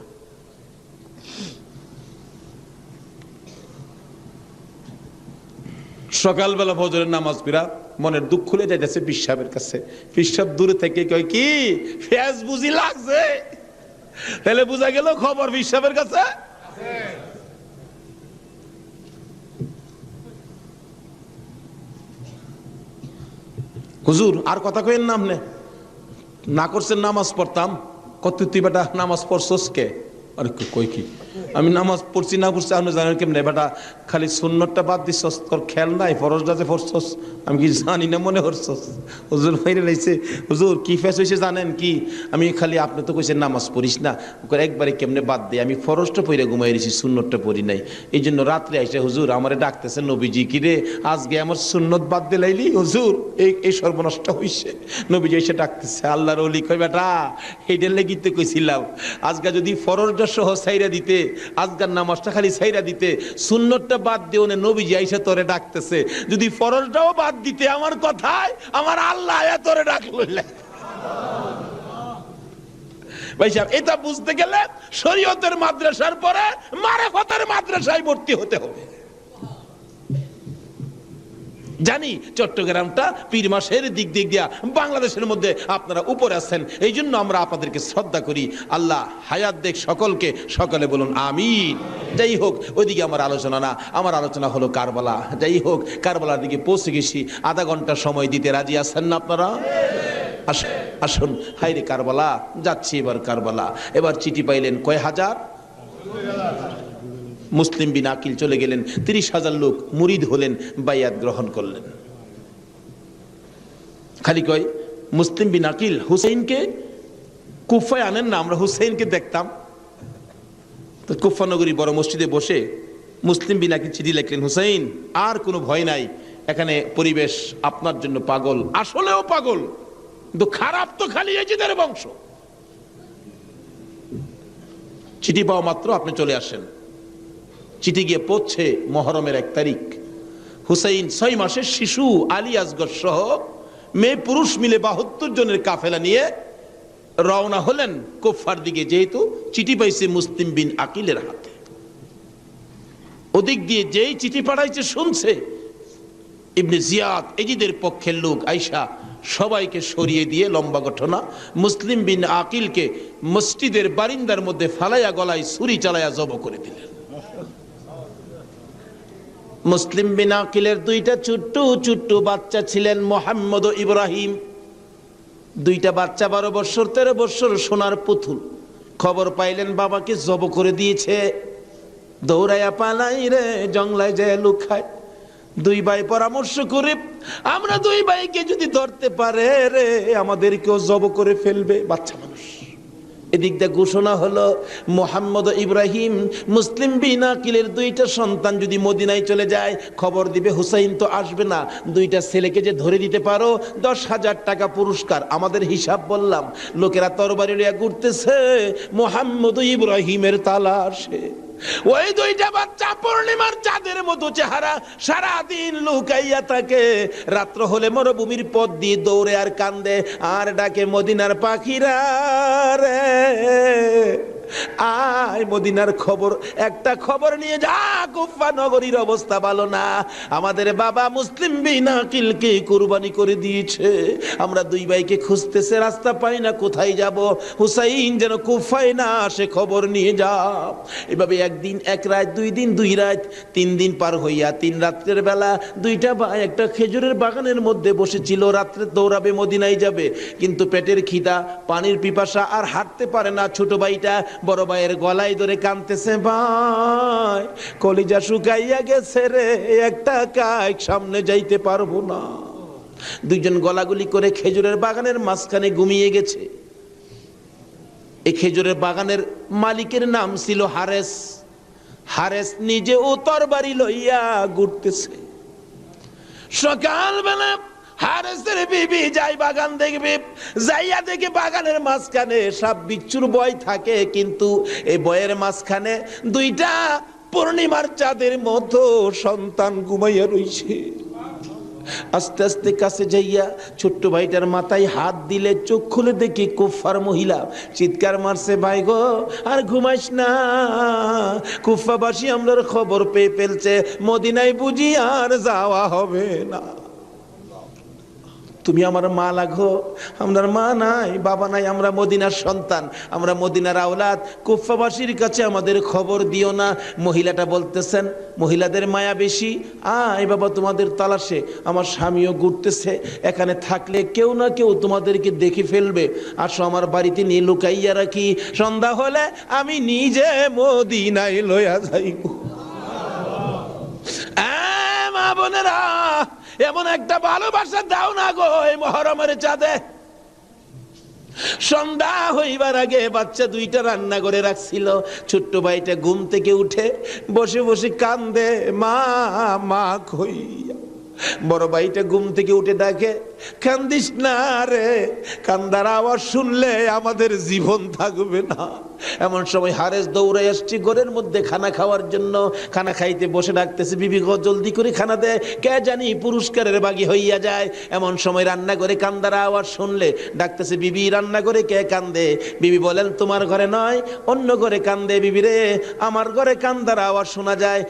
সকালবেলা ফজরের নামাজ পড়া মনের দুঃখ খুলে যাইতেছে পীর সাহেবের কাছে। পীর সাহেব দূরে থেকে কয়, কি ফেজ বুঝি লাগছে? তাহলে বুঝা গেল খবর পীর সাহেবের কাছে। হুজুর আর কথা কইেন না, আপনি না করছেন নামাজ পড়তাম। কত তুই বেটা নামাজ পড়ছস কে? আরে কই কি আমি নামাজ পড়ছি না পড়ছি আপনি জানেন কেমনে? বেটা খালি সুন্নতটা বাদ দিছস, তোর খেয়াল নাই ফরজটা যে পড়ছস আমি কি জানি না মনে করছস? হুজুর মাইরে লাইছে। হুজুর কি ফেস হয়েছে জানেন কি? আমি খালি আপনি তো কইছেন নামাজ পড়িস না, একবারে কেমনে বাদ দিই, আমি ফরজটা পড়ে ঘুমাই রয়েছি, সুন্নতটা পড়ি নাই। এই জন্য রাত্রে আইসে হুজুর আমারে ডাকতেছে, নবীজি কি রে আজকে আমার সুন্নত বাদ দিলাইলি? হুজুর এই সর্বনষ্ট হইছে। নবীজি এসে ডাকতেছে, আল্লাহর ওলি কই বেটা এইটার লেগিতে কইছিলাম আজকে যদি ফরজটা সহ ছাইরা দিতে আজকার নামাজটা খালি ছাইরা দিতে, সুন্নতটা বাদ দিয়ে ওনে নবীজি আইসা তোরে ডাকতেছে, যদি ফরজটাও বাদ দিতে আমার কথায় আমার আল্লাহ আয়া তোরে ডাকলো। ভাই সাহেব, এটা বুঝতে গেলে শরীয়তের মাদ্রাসার পরে মারেফতের মাদ্রাসায় ভর্তি হতে হবে। জানি চট্টগ্রামটা পীর মাসের দিক দিয়া বাংলাদেশের মধ্যে আপনারা উপরে আছেন, এই জন্য আমরা আপনাদেরকে শ্রদ্ধা করি। আল্লাহ হায়াত দেখ সকলকে, সকলে বলুন আমিন। যাই হোক, ওইদিকে আমার আলোচনা না, আমার আলোচনা হলো কারবালা। যাই হোক, কারবালার দিকে পৌঁছে গেছি। আধা ঘন্টা সময় দিতে রাজি আছেন না আপনারা? আসুন। হাইরে কারবালা, যাচ্ছি এবার কারবালা। এবার চিঠি পাইলেন কয় হাজার? মুসলিম বিন আকিল চলে গেলেন, 30,000 লোক মুরিদ হলেন, বাইয়াত গ্রহণ করলেন। খালি কয় মুসলিম বিন আকিল হুসাইনকে কুফায় আনেন না, আমরা হুসাইনকে দেখতাম। তো কুফা নগরী বড় মসজিদে বসে মুসলিম বিন আকিল চিঠি লিখলেন, হুসাইন আর কোনো ভয় নাই, এখানে পরিবেশ আপনার জন্য পাগল, আসলেও পাগল, কিন্তু খারাপ তো খালি এজিদের বংশ। চিঠি পাওয়া মাত্র আপনি চলে আসেন। চিঠি গিয়ে পৌঁছে মহরমের 1 তারিখ। হুসাইন 6 মাসের শিশু আলী আসগর সহ মেয়ে পুরুষ মিলে 72 জনের কাফেলা নিয়ে রওনা হলেন কুফার দিকে, যেহেতু চিঠি পাইছে মুসলিম বিন আকিলের হাতে। ওদিক দিয়ে যেই চিঠি পাঠাইছে শুনছে ইবনে জিয়াদ এজিদের পক্ষের লোক আইসা সবাইকে সরিয়ে দিয়ে, লম্বা ঘটনা, মুসলিম বিন আকিলকে মসজিদের বারিন্দার মধ্যে ফালাইয়া গলায় ছুরি চালাইয়া জব করে দিলেন। মুসলিম বিন আকিলের 2টা ছোট্ট ছোট্ট বাচ্চা ছিলেন, মোহাম্মদ ও ইব্রাহিম। 2টা বাচ্চা 12 বছর 13 বছর, সোনার পুতুল। খবর পাইলেন বাবাকে জব করে দিয়েছে, দৌড়াইয়া পালাই রে জঙ্গলায় যায় লুকায়। 2 ভাই পরামর্শ করে, আমরা 2 ভাইকে যদি ধরতে পারে রে আমাদেরকেও জব করে ফেলবে, বাচ্চা মানুষ। এদিক দিয়ে ঘোষণা হলো মোহাম্মদ ইব্রাহিম মুসলিম বিন আকিলের 2টা সন্তান যদি মদিনায় চলে যায়, খবর দিবে হুসাইন তো আসবে না, 2টা ছেলেকে যে ধরে দিতে পারো 10,000 টাকা পুরস্কার। আমাদের হিসাব বললাম, লোকেরা তরবারি লইয়া ঘুরতেছে মোহাম্মদ ইব্রাহিমের তালাশে। ওই 2টা বাচ্চা পূর্ণিমার চাঁদের মতো চেহারা, সারাদিন লুকাইয়া থাকে। রাত্র হলে মরুভূমির পথ দিয়ে দৌড়ে আর কান্দে আর ডাকে, মদিনার পাখিরা রে আয়, মদিনার খবর, একটা খবর নিয়ে যা, কুফা নগরীর অবস্থা ভালো না, আমাদের বাবা মুসলিম বিন আকিলকে কুরবানি করে দিয়েছে, আমরা 2 ভাইকে খুঁজতেছে, রাস্তা পাই না, কোথায় যাব, হুসাইন যেন কুফায় না আসে, খবর নিয়ে যাও। এভাবে 1 দিন 1 রাত, 2 দিন 2 রাত, 3 দিন পার হইয়া 3 রাত্রের বেলা 2টা ভাই একটা খেজুরের বাগানের মধ্যে বসেছিল, রাত্রে দৌড়াবে মদিনায় যাবে, কিন্তু পেটের খিদা, পানির পিপাসা, আর হাঁটতে পারে না। ছোট ভাইটা বড় ভাইয়ের গলায় ধরে কাঁদতেছে, ভাই কলিজা শুকাইয়া গেছে রে, একটা কাজ সামনে যাইতে পারবো না। 2জন গলাগুলি করে খেজুরের বাগানের মাঝখানে ঘুমিয়ে গেছে। এই খেজুরের বাগানের মালিকের নাম ছিল হারেস। হারেস নিজে ও তরবারি লইয়া ঘুরতেছে। সকালবেলা হারেসের বিবি যাই বাগান দেখবে, যাইয়া দেখে বাগানের মাঝখানে সাপ বিচ্ছুর ভয় থাকে, কিন্তু এই ভয়ের মাঝখানে 2টা পূর্ণিমার চাঁদের মতো সন্তান ঘুমাইয়া রইছে। আস্তে আস্তে কাছে যাইয়া ছোট্ট ভাইটার মাথায় হাত দিলে চোখ খুলে দেখি কুফার মহিলা, চিৎকার মারছে, ভাই গো আর ঘুমাইস না, কুফাবাসী আমরার খবর পেয়ে ফেলছে, মদিনায় বুঝি আর যাওয়া হবে না, তুমি আমার মা লাগো। আমার মা নাই, বাবা নাই, আমরা মদিনার সন্তান, আমরা মদিনার আওলাদ, কুফাবাসীর কাছে আমাদের খবর দিও না। মহিলাটা বলতেছেন, মহিলাদের মায়া বেশি, আয় বাবা তোমাদের তালাশে, আমার স্বামীও ঘুরতেছে, এখানে থাকলে কেউ না কেউ তোমাদেরকে দেখে ফেলবে, আসো আমার বাড়িতে নিয়ে লুকাইয়া রাখি, সন্ধ্যা হলে আমি নিজে মদিনায় লইয়া যাইব। মা বোনেরা, এমন একটা ভালোবাসা দাও না গো এই মহরমের চাঁদে। সন্ধ্যা হইবার আগে বাচ্চা 2টা রান্না করে রাখছিল। ছোট্ট ভাইটা ঘুম থেকে উঠে বসে বসে কান্দে, মা মা কইয়া। বড় ভাইটা ঘুম থেকে উঠে ডাকে, কান্দিস না রে, কান্দার আওয়াজ শুনলে আমাদের জীবন থাকবে না। এমন সময় হারেস দৌড়ে আসছে ঘরের মধ্যে খানা খাওয়ার জন্য। খানা খাইতে বসে ডাকতেছে, বিবি গো জলদি করে খানা দে, কে জানি পুরস্কারের বাগী হইয়া যায়। এমন সময় রান্নাঘরে কান্দার আওয়াজ শুনলে ডাকতেছে, বিবি রান্নাঘরে কে কান্দে? বিবি বলেন, তোমার ঘরে নয়, অন্য ঘরে কান্দে। বিবি রে, আমার ঘরে কান্দার আওয়াজ শোনা যায়।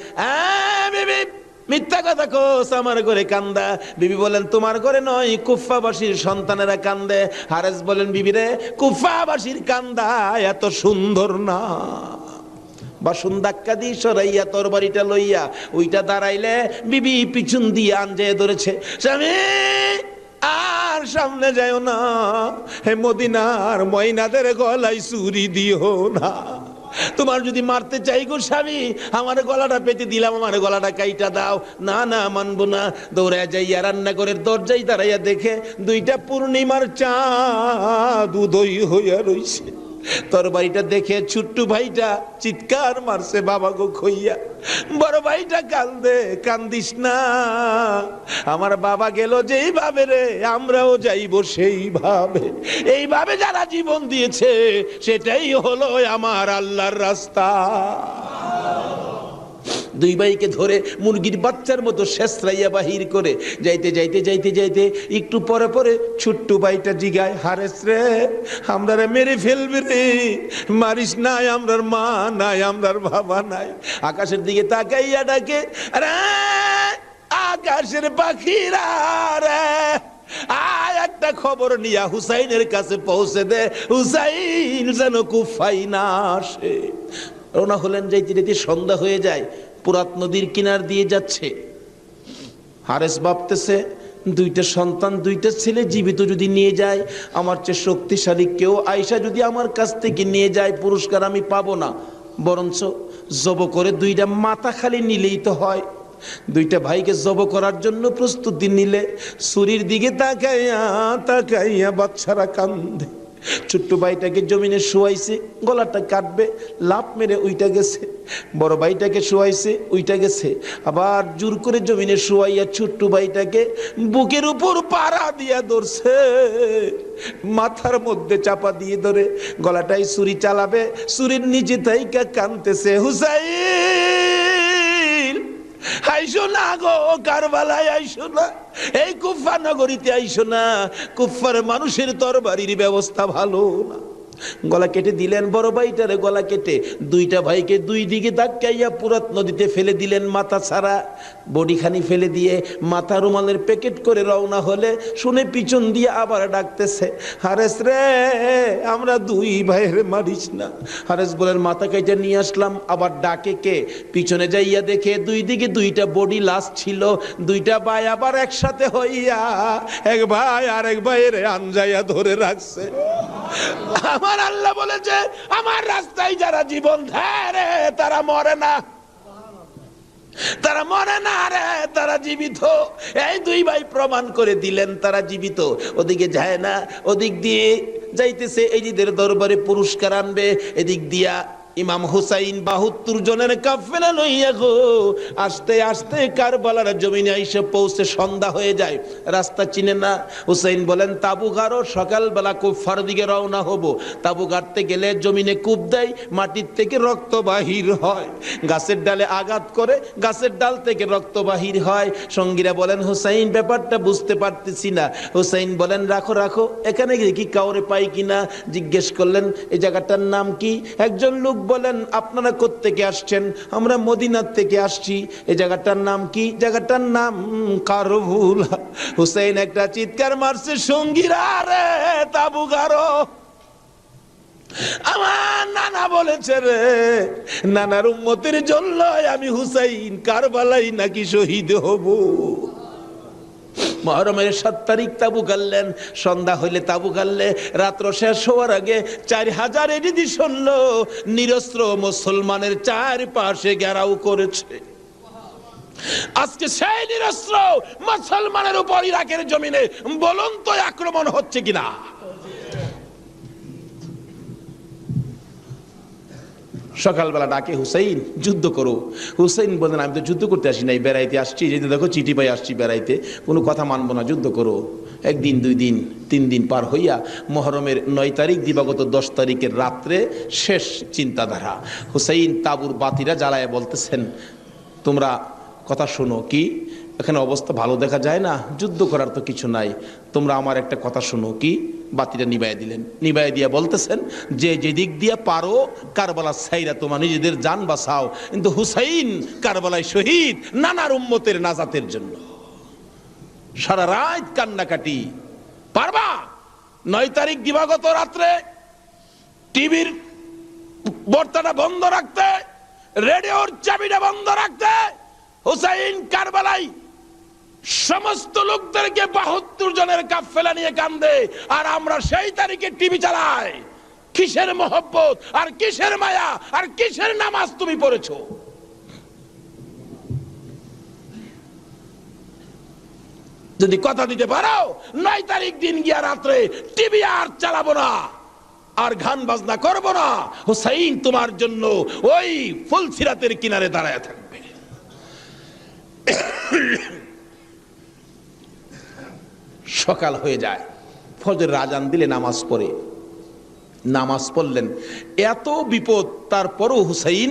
বিবি মিথ্যা কথা কোস, আমার ঘরে কান্দা। বিবি বলেন, তোমার ঘরে নয়, কুফাবাসীর সন্তানেরা কান্দে। হারেস বলেন, বিবি রে, কুফাবাসীর কান্দা এত সুন্দর না। বাসন ধাক্কা দিয়ে সরাইয়া তরবারিটা লইয়া ওইটা দাঁড়াইলে বিবি পিছন দিয়ে আঞ্জায় ধরেছে, স্বামী আর সামনে যাও না, হে মদিনার ময়নাদের গলায় চুরি দিও না। তোমার যদি মারতে চাই গো স্বামী, আমার গলাটা পেতে দিলাম, আমার গলাটা কাইটা দাও। না না, মানবো না। দৌড়ায় যাইয়া রান্নাঘরের দরজায় দাঁড়াইয়া দেখে দুইটা পূর্ণিমার চাঁদ উদয় হইয়া রইছে। তরবারিটা দেখে ছোট্ট ভাইটা চিৎকার মারছে, বাবা গো খইয়া। বড় ভাইটা কান্দে, কান্দিস না, আমার বাবা গেল যেইভাবে রে, আমরাও যাইব সেইভাবে। এইভাবে যারা জীবন দিয়েছে সেটাই হলো আমার আল্লাহর রাস্তা। দুই ভাইকে ধরে মুরগির বাচ্চার মতো শেষরাইয়া বাহির করে যাইতে যাইতে যাইতে যাইতে একটু পরে পরে ছোট্ট ভাইটা জিগায়, হারেস রে, আমরা মেরে ফেলবে রে, মারিস নাই, আমরার মা নাই, আমরার বাবা নাই। আকাশের দিকে তাকাইয়া ডাকে, আরে আকাশের পাখিরা রে, আয় একটা খবর নিয়া হুসাইনের কাছে পৌঁছে দে, হুসাইন যেন কুফায় না আসে। রওনা হলেন, যাইতে যাইতে সন্ধ্যা হয়ে যায়। পুরাত নদীর কিনার দিয়ে যাচ্ছে। হারেস ভাবতেছে, দুইটা সন্তান, দুইটা ছেলে জীবিত যদি নিয়ে যায়, আমার চেয়ে শক্তিশালী কেউ আয়সা যদি আমার কাছ থেকে নিয়ে যায়, পুরস্কার আমি পাবো না, বরঞ্চ জব করে দুইটা মাথা খালি নিলেই তো হয়। দুইটা ভাইকে জব করার জন্য প্রস্তুতি নিলে ছুরির দিকে তাকাইয়া তাকাইয়া বাচ্চারা কান্দে। ছোট্ট ভাইটাকে জমিনে শুয়াইছে, গলাটা কাটবে, লাফ মেরে উইটা গেছে। বড় ভাইটাকে শুয়াইছে, উইটা গেছে। আবার জোর করে জমিনে শুয়াইয়া ছোট্ট ভাইটাকে বুকের উপর পাড়া দিয়া ধরছে, মাথার মধ্যে চাপা দিয়ে ধরে গলাটাই ছুরি চালাবে, ছুরির নিচে থাইকা কাঁদতেছে, হুসাইন আইসো না গো, কারবালায় আইসো না, এই কুফা নগরীতে আইসো না, কুফার মানুষের তরবারির ব্যবস্থা ভালো না। গলা কেটে দিলেন বড় ভাইটারে, গলা কেটে দুইটা ভাইকে দুই দিকে ধাক্কাইয়া পুরাত নদীতে ফেলে দিলেন, মাথা ছাড়া বডিখানি ফেলে দিয়ে মাথা রুমালের প্যাকেট করে রওনা হলে শুনে পিছন দিয়ে আবার ডাকতেছে, হারেস রে, আমরা দুই ভাইয়ের মারিস না। হারেস বলেন, মাথা কেটে নিয়ে আসলাম। আবার ডাকে কে? পিছনে যাইয়া দেখে দুই দিকে দুইটা বডি লাশ ছিল। দুইটা ভাই আবার একসাথে হইয়া এক ভাই আর এক ভাইয়ের আনজাইয়া ধরে রাখছে। আমার আল্লাহ বলেছে, আমার রাস্তায় যারা জীবন দেয় রে, তারা মরে না, তারা মরে না রে, তারা জীবিত। এই দুই ভাই প্রমাণ করে দিলেন তারা জীবিত। ওদিকে যায় না, ওদিক দিয়ে যাইতেছে, এজিদের দরবারে পুরস্কার আনবে। এদিক দিয়া ইমাম হুসাইন 72 জনের কাফেলা লইয়া গো আস্তে আস্তে কারবালার জমিনে আইসে পৌঁছে সন্ধ্যা হয়ে যায়। রাস্তা চিনে না। হুসাইন বলেন, তাবু গাড়ো, সকালবেলা কুফার দিকে রওনা হব। তাবু গাড়তে গেলে জমিনে কূপ দেয়, মাটির থেকে রক্ত বাহির হয়, গাছের ডালে আঘাত করে গাছের ডাল থেকে রক্ত বাহির হয়। সঙ্গীরা বলেন, হুসাইন ব্যাপারটা বুঝতে পারতেছি না। হুসাইন বলেন, রাখো রাখো, এখানে কি কাউরে পাই কিনা জিজ্ঞেস করলেন, এই জায়গাটার নাম কি? একজন লোক বলেন, আপনারা কোত্থেকে আসছেন? আমরা মদিনার থেকে আসছি। এই জায়গাটার নাম কি? জায়গাটার নাম কারবুলা। হুসাইন একটা চিৎকার মারছে, সঙ্গীরা রে, তাবু গাড়ো। আমার নানা বলেছে রে, নানার উম্মতের জন্য আমি হুসাইন কারবালাই নাকি শহীদ হব। মুহররমের 7 তারিখ তাবু গাড়লেন। সন্ধ্যা হইলে তাবু গাড়লে রাত্র শেষ হওয়ার আগে 4000 এডিদি শুনল নিরস্ত্র মুসলমানের চারপাশে ঘেরাও করেছে। আজকে সেই নিরস্ত্র মুসলমানের উপর ইরাকের জমিনে বলুন তো আক্রমণ হচ্ছে কিনা? সকালবেলা ডাকে, হুসাইন যুদ্ধ করো। হুসাইন বলেন আমি তো যুদ্ধ করতে আসি নাই, বেড়াইতে আসছি, যেতে দেখো চিঠি পাই আসছি বেড়াইতে, কোনো কথা মানবো না, যুদ্ধ করো। একদিন, 2 দিন, 3 দিন পার হইয়া মহরমের 9 তারিখ দিবাগত 10 তারিখের রাত্রে শেষ চিন্তাধারা। হুসাইন তাবুর বাতিরা জ্বালায় বলতেছেন, তোমরা কথা শোনো। কি? এখানে অবস্থা ভালো দেখা যায় না, যুদ্ধ করার তো কিছু নাই, তোমরা আমার একটা কথা শোনো। কি? বাতিটা নিবাইয়া দিলেন। নিবাইয়া দিয়া বলতেছেন যে যেদিক দিয়া পারো কারবালা ছাইরা তোমার নিজেদের জান বাঁচাও, কিন্তু হুসাইন কারবালায় শহীদ নানার উম্মতের নাজাতের জন্য। সারা রাত কান্নাকাটি। পারবা? 9 তারিখ দিবাগত রাত্রে টিভির বর্তাটা বন্ধ রাখতে, রেডিওর চাবিটা বন্ধ রাখতে, হুসাইন কারবালায় সমস্ত লোকদেরকে 72 জনের কাফেলা নিয়ে কান্দে, আর আমরা সেই তারিখে টিভি চালাই। কিসের মহব্বত আর কিসের মায়া আর কিসের নামাজ তুমি পড়েছো? যদি কথা দিতে পারো 9 তারিখ দিন গিয়া রাত্রে টিভি আর চালাবো না, আর গান বাজনা করবো না, হুসাইন তোমার জন্য ওই ফুলসিরাতের কিনারে দাঁড়ায় থাকবে। সকাল হয়ে যায়, ফজরের আজান দিলে নামাজ পড়ে, নামাজ পড়লেন। এত বিপদ তারপরও হুসাইন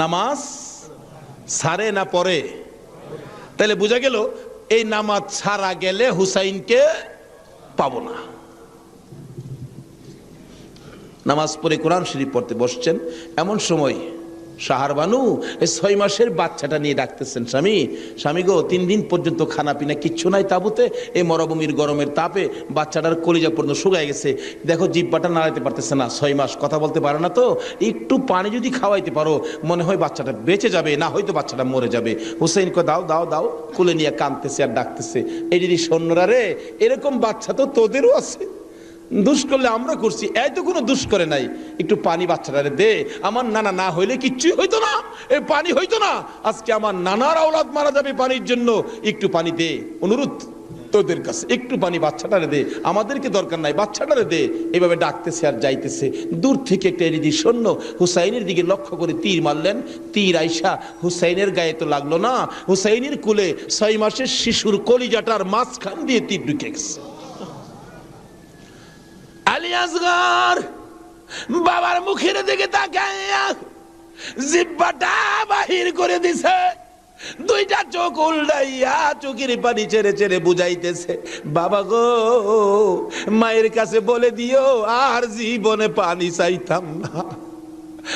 নামাজ ছাড়ে না, পড়ে। তাহলে বোঝা গেল এই নামাজ ছাড়া গেলে হুসাইনকে পাবো না। নামাজ পড়ে কোরআন শরীফ পড়তে বসছেন, এমন সময় শাহরবানু এই 6 মাসের বাচ্চাটা নিয়ে ডাকতেছেন, স্বামী, স্বামী গো, 3 দিন পর্যন্ত খানা পিনা কিচ্ছু নাই তাবুতে, এই মরুভূমির গরমের তাপে বাচ্চাটার কলিজা পর্যন্ত শুকায় গেছে, দেখো জিহ্বাটা নাড়াইতে পারতেছে না, 6 মাস কথা বলতে পারে না, তো একটু পানি যদি খাওয়াইতে পারো মনে হয় বাচ্চাটা বেঁচে যাবে, না হয়তো বাচ্চাটা মরে যাবে। হুসাইন কো দাও দাও দাও, কোলে নিয়ে কাঁদতেছে আর ডাকতেছে, এই যদি সৈন্যরা রে, এরকম বাচ্চা তো তোদেরও আছে, দুষ করলে আমরা করছি, এই তো কোনো দুষ করে নাই, একটু পানি বাচ্চাটারে দে, আমার নানা না হইলে কিচ্ছুই হইতো না, এই পানি হইতো না, আজকে আমার নানার আওলাদ মারা যাবে পানির জন্য, একটু পানি দে, অনুরোধ তোদের কাছে, একটু পানি বাচ্চাটারে দে, আমাদেরকে দরকার নাই, বাচ্চাটারে দে। এভাবে ডাকতেছে আর যাইতেছে। দূর থেকে একটা এরিদি সৈন্য হুসাইনের দিকে লক্ষ্য করে তীর মারলেন, তীর আইসা হুসাইনের গায়ে তো লাগলো না, হুসাইনের কোলে 6 মাসের শিশুর কলিজাটার মাঝখান দিয়ে তীর ঢুকে গেছে। আলী আসগর বাবার মুখের দিকে তাকাইয়া জিহ্বাটা বাহির করে দিছে, 2টা চোখ উল্টাইয়া চোখের পানি ছেড়ে ছেড়ে বুঝাইতেছে, বাবা গো, মায়ের কাছে বলে দিও আর জীবনে পানি চাইতাম না।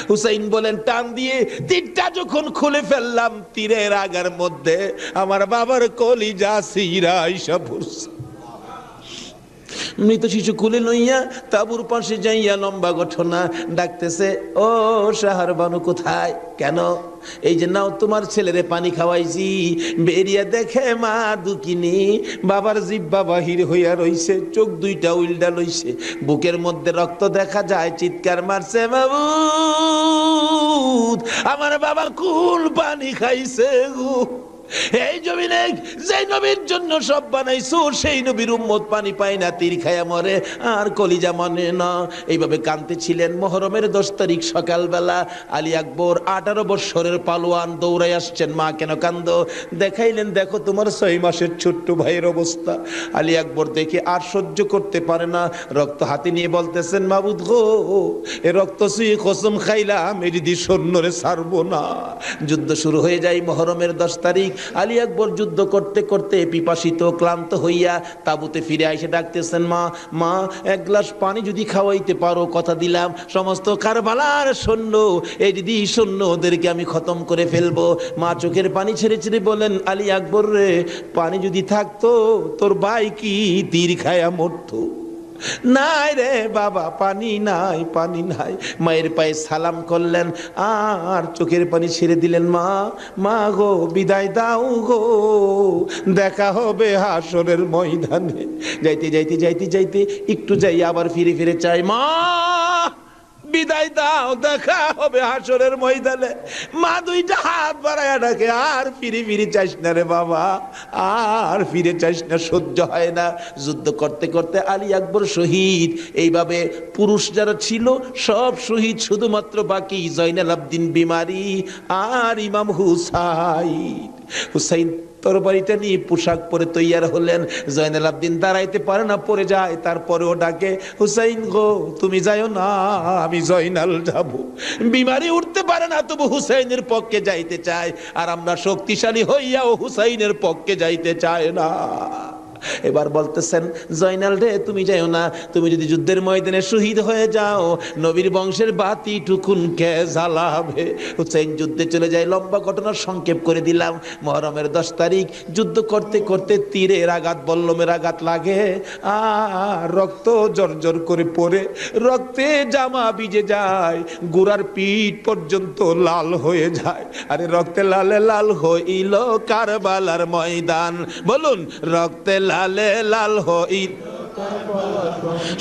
হুসাইন বলেন, টান দিয়ে তীরটা যখন খুলে ফেললাম, তীরের আগার মধ্যে আমার বাবার কলিজা ছিঁড়া আইসা পড়ছে। মৃত শিশু কুলে লইয়া তাবুর পাশে যাইয়া লম্বা ঘটনা ডাকতেছে, ও শাহরবানু কোথায়? কেন? এই যে নাও তোমার ছেলেরে পানি খাওয়াইছি, বেরিয়া দেখে মা দুকিনি বাবার জিহ্বা বাহির হইয়া রইছে, চোখ 2টা উল্টা লইছে, বুকের মধ্যে রক্ত দেখা যায়, চিৎকার মারছে, মাবুদ আমার বাবা কুল পানি খাইছে গো। এই জমিনে যে নবীর জন্য সব বানাইছো, সেই নবীর উম্মত পানি পায় না, তীর খায়া মরে আর কলিজা মানে না। এইভাবে কাঁদতেছিলেন। মহরমের 10 তারিখ সকালবেলা আলী আকবর 18 বৎসরের পালোয়ান দৌড়াই আসছেন। মা কেন কান্দো? দেখাইলেন, দেখো তোমার 6 মাসের ছোট্ট ভাইয়ের অবস্থা। আলী আকবর দেখে আর সহ্য করতে পারে না, রক্ত হাতে নিয়ে বলতেছেন, মাবুদ গো, এ রক্ত ছুঁয়ে কসম খাইলাম এ যদি সৈন্যরে ছাড়বো না। যুদ্ধ শুরু হয়ে যায় মহরমের 10 তারিখ। আলী আকবর যুদ্ধ করতে করতে পিপাসিত ক্লান্ত হইয়া তাবুতে ফিরে এসে ডাকতেছেন, মা, মা, 1 গ্লাস পানি যদি খাওয়াইতে পারো, কথা দিলাম সমস্ত কারবালার সৈন্য, এই দিদি সৈন্য ওদেরকে আমি খতম করে ফেলবো। মা চোখের পানি ছেড়ে ছেড়ে বলেন, আলী আকবর রে, পানি যদি থাকতো তোর ভাই কি তীর খায়া মরতো? নাই রে বাবা, পানি নাই, পানি নাই। মায়ের পায়ে সালাম করলেন আর চোখের পানি ছেড়ে দিলেন। মা, মা গো, বিদায় দাও গো, দেখা হবে হাসরের ময়দানে। যাইতে যাইতে যাইতে যাইতে একটু যাই, আবার ফিরে ফিরে চাই, মা বিদায় দাও, দেখা হবে হাসরের ময়দানে। মা দুইটা হাত বাড়ায়া ডাকে, আর ফিরে ফিরে চাইস না রে বাবা, আর ফিরে চাইস না, সহ্য হয় না। যুদ্ধ করতে করতে আলী আকবর শহীদ। এইভাবে পুরুষ যারা ছিল সব শহীদ, শুধুমাত্র বাকি জয়নাল আবদিন বিমারি আর ইমাম হুসাইন। হুসাইন তরবারিটা নিয়ে পোশাক পরে তৈয়ার হলেন। জয়নাল আবদিন দাঁড়াইতে পারে না, পড়ে যায়। তারপরেও ডাকে, হুসাইন গো তুমি যাইও না, আমি জয়নাল যাব। বিমারি উঠতে পারে না, তবু হুসাইনের পক্ষে যাইতে চায়। আর আমরা শক্তিশালী হইয়াও হুসাইনের পক্ষে যাইতে চায় না। এবার বলতেছেন, জয়নাল রে তুমি যাইও না, তুমি যদি যুদ্ধের ময়দানে শহীদ হয়ে যাও, নবীর বংশের বাতি টুকুন কে জ্বালাবে। হুসাইন যুদ্ধে চলে যায়। লম্বা ঘটনার সংক্ষেপ করে দিলাম। মুহররমের 10 তারিখ যুদ্ধ করতে করতে তীরের আঘাত, বল্লমের আঘাত লাগে, আর রক্ত জর্জর করে পড়ে, রক্তে জামা ভিজে যায়, গোড়ার পিঠ পর্যন্ত লাল হয়ে যায়। আরে রক্তে লালে লাল হইল কারবালার ময়দান। বলুন, রক্তে লালে লাল হইল,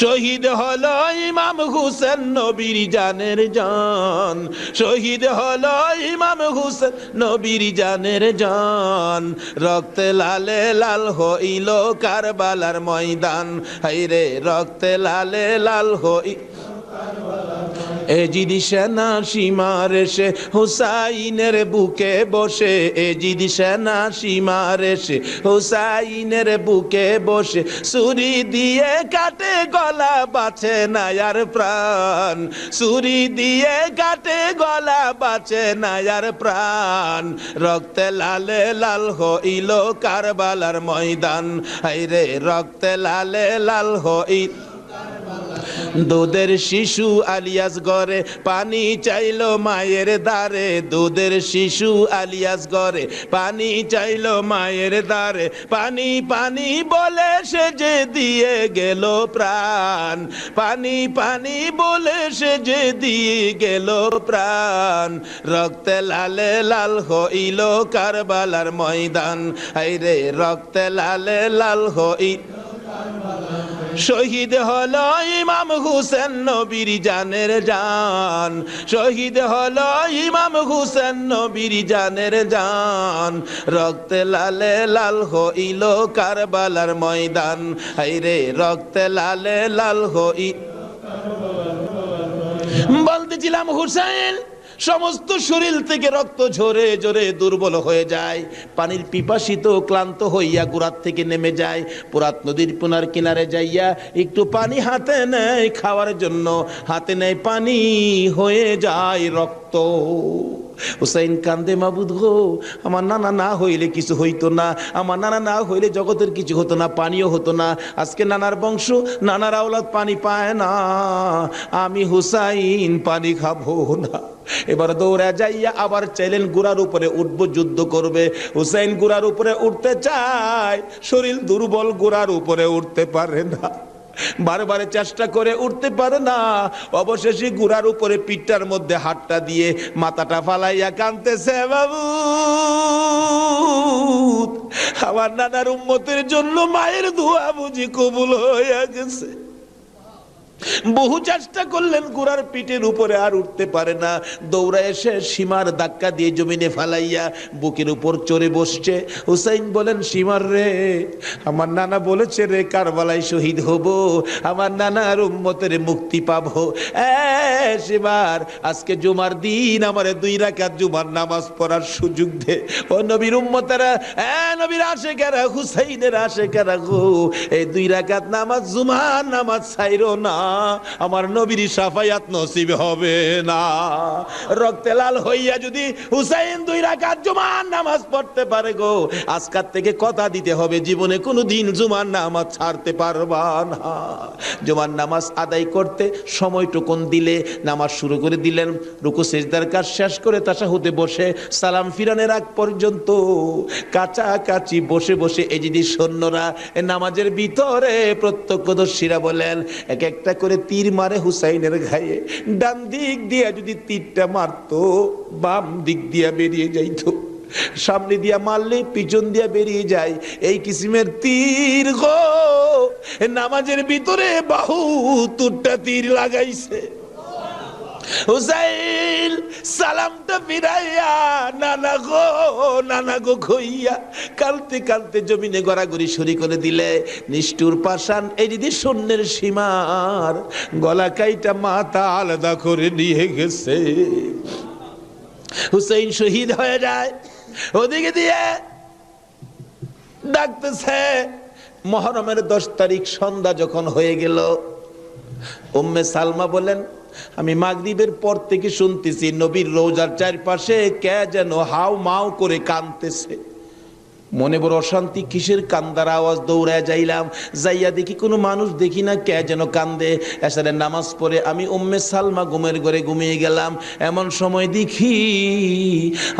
শহীদ হলো ইমাম হুসেন নবীর জানের জান, শহীদ হলো ইমাম হুসেন নবীর জানের জান। রক্তে লালে লাল হইল কারবালার ময়দান, হায়রে রক্তে লালে লাল হই। এজিদ সেনা সীমার এসে হুসাইনের বুকে বসে, এজিদ সেনা সীমার এসে হুসাইনের বুকে বসে, ছুরি দিয়ে কাটে গলা, বাঁচে না আর প্রাণ, ছুরি দিয়ে কাটে গলা, বাঁচে না আর প্রাণ। রক্তে লালে লাল হইল কারবালার ময়দান, হায়রে রক্তে লালে লাল হইল। দুধের শিশু আলিয়াস গরে পানি চাইলো মায়ের দ্বারে, দুধের শিশু আলিয়াস গরে পানি চাইলো মায়ের দ্বারে, পানি পানি বলে সে যে দিয়ে গেল প্রাণ, পানি পানি বলে সে যে দিয়ে গেল প্রাণ। রক্তে লালে লাল হইল কারবালার ময়দান, হায়রে রক্তে লালে লাল হইল। শহীদ হলো ইমাম হুসেন নবীর জানের জান, শহীদ হলো ইমাম হুসেন নবীর জানের জান। রক্তে লালে লাল হইল কারবালার ময়দান, হায়রে রক্তে লালে লাল হইল। বলতেছিলাম, হুসেন সমস্ত শরীর থেকে রক্ত ঝরে ঝরে দুর্বল হয়ে যায়, পানির পিপাসিত ক্লান্ত হইয়া গোড়ার থেকে নেমে যায়। পুরাত নদীর পুনার কিনারে যাইয়া একটু পানি হাতে নেয় খাওয়ার জন্য, হাতে নেয় পানি, হয়ে যায় রক্ত। হুসাইন কান্দে, মাবুদ গো আমার নানা না হইলে কিছু হইতো না, আমার নানা না হইলে জগতের কিছু হতো না, পানিও হতো না। আজকে নানার বংশ, নানার আওলাদ পানি পায় না, আমি হুসাইন পানি খাবো না। এবার দৌড়া যাইয়া আবার চাইলেন গোড়ার উপরে উঠবো, যুদ্ধ করবে। হুসাইন গোড়ার উপরে উঠতে চায়, শরীর দুর্বল, গোড়ার উপরে উঠতে পারে না, বারবার চেষ্টা করে উঠতে পারে না। অবশেষে গুড়ার উপরে পিঠটার মধ্যে হাতটা দিয়ে মাথাটা ফালাইয়া কাঁদতেছে, বাবু আমার নানার উম্মতের জন্য মায়ের দোয়া বুঝি কবুল হয়ে গেছে। বহু চেষ্টা করলেন, গোড়ার পিঠের উপরে আর উঠতে পারে না। দৌড়া এসে সীমার ধাক্কা দিয়ে জমিনে ফালাইয়া বুকের উপর চড়ে বসছে। হুসাইন বলেন, সীমার রে, আমার নানা বলেছে রে কারবালায় শহীদ হব, আমার নানার উম্মতের মুক্তি পাবো। সীমার আজকে জুমার দিন আমার 2 রাকাত জুমার নামাজ পড়ার সুযোগ দে। ও নবীর উম্মতেরা, নবীর আশেকেরা, হুসাইনের আশেকেরা গো, এই 2 রাকাত নামাজ জুমার নামাজ ছাইরো না, আমার নবীর শাফায়াত নসিব হবে না। রক্তে লাল হইয়া যদি হুসাইন 2 রাকাত জুমার নামাজ পড়তে পারে গো, আজকাল থেকে কথা দিতে হবে জীবনে কোনোদিন জুমার নামাজ ছাড়তে পারবা না। জুমার নামাজ আদায় করতে সময়টুকুন দিলে নামাজ শুরু করে দিলেন। রুকু সিজদার কাজ শেষ করে তাশাহুদে বসে সালাম ফিরানের আগ পর্যন্ত কাছাকাছি বসে বসে এজিদি সৈন্যরা নামাজের ভিতরে প্রত্যক্ষদর্শীরা বলেন, এক একটা করে তীর মারে হুসাইনের গায়ে। ডান দিক দিয়ে যদি তীরটা মারতো, বাম দিক দিয়ে বেরিয়ে যাইতো, সামনে দিয়া মারলে পিছন দিয়া বেরিয়ে যায়। এই কিসিমের তীর গো, নামাজের ভিতরে 72টা তীর লাগাইছে। হুসাইন সালামটা ফিরাইয়া নানা গো কইয়া কালতে কালতে জমিনে গড়াগড়ি শুরু করে দিলে। নিষ্ঠুর পাষাণ এই যদি শূন্যের সীমার গলা কাইটা মাথা আলাদা করে নিয়ে গেছে। হুসাইন শহীদ হয়ে যায়। ওদিকে দিয়ে ডাকতেছে। মুহররমের 10 তারিখ সন্ধ্যা যখন হয়ে গেল, উম্মে সালমা বলেন, আমি মাগরিবের পর থেকে শুনতেছি নবীর রওজার চারপাশে কে যেন হাউ মাউ করে কাঁদতেছে। মনে বড় অশান্তি, কিসের কান্দার আওয়াজ? দৌড়ায় যাইলাম, যাইয়া দেখি কোনো মানুষ দেখি না, কে যেন কান্দে। এসারের নামাজ পড়ে আমি উম্মে সালমা ঘুমের ঘরে ঘুমিয়ে গেলাম। এমন সময় দেখি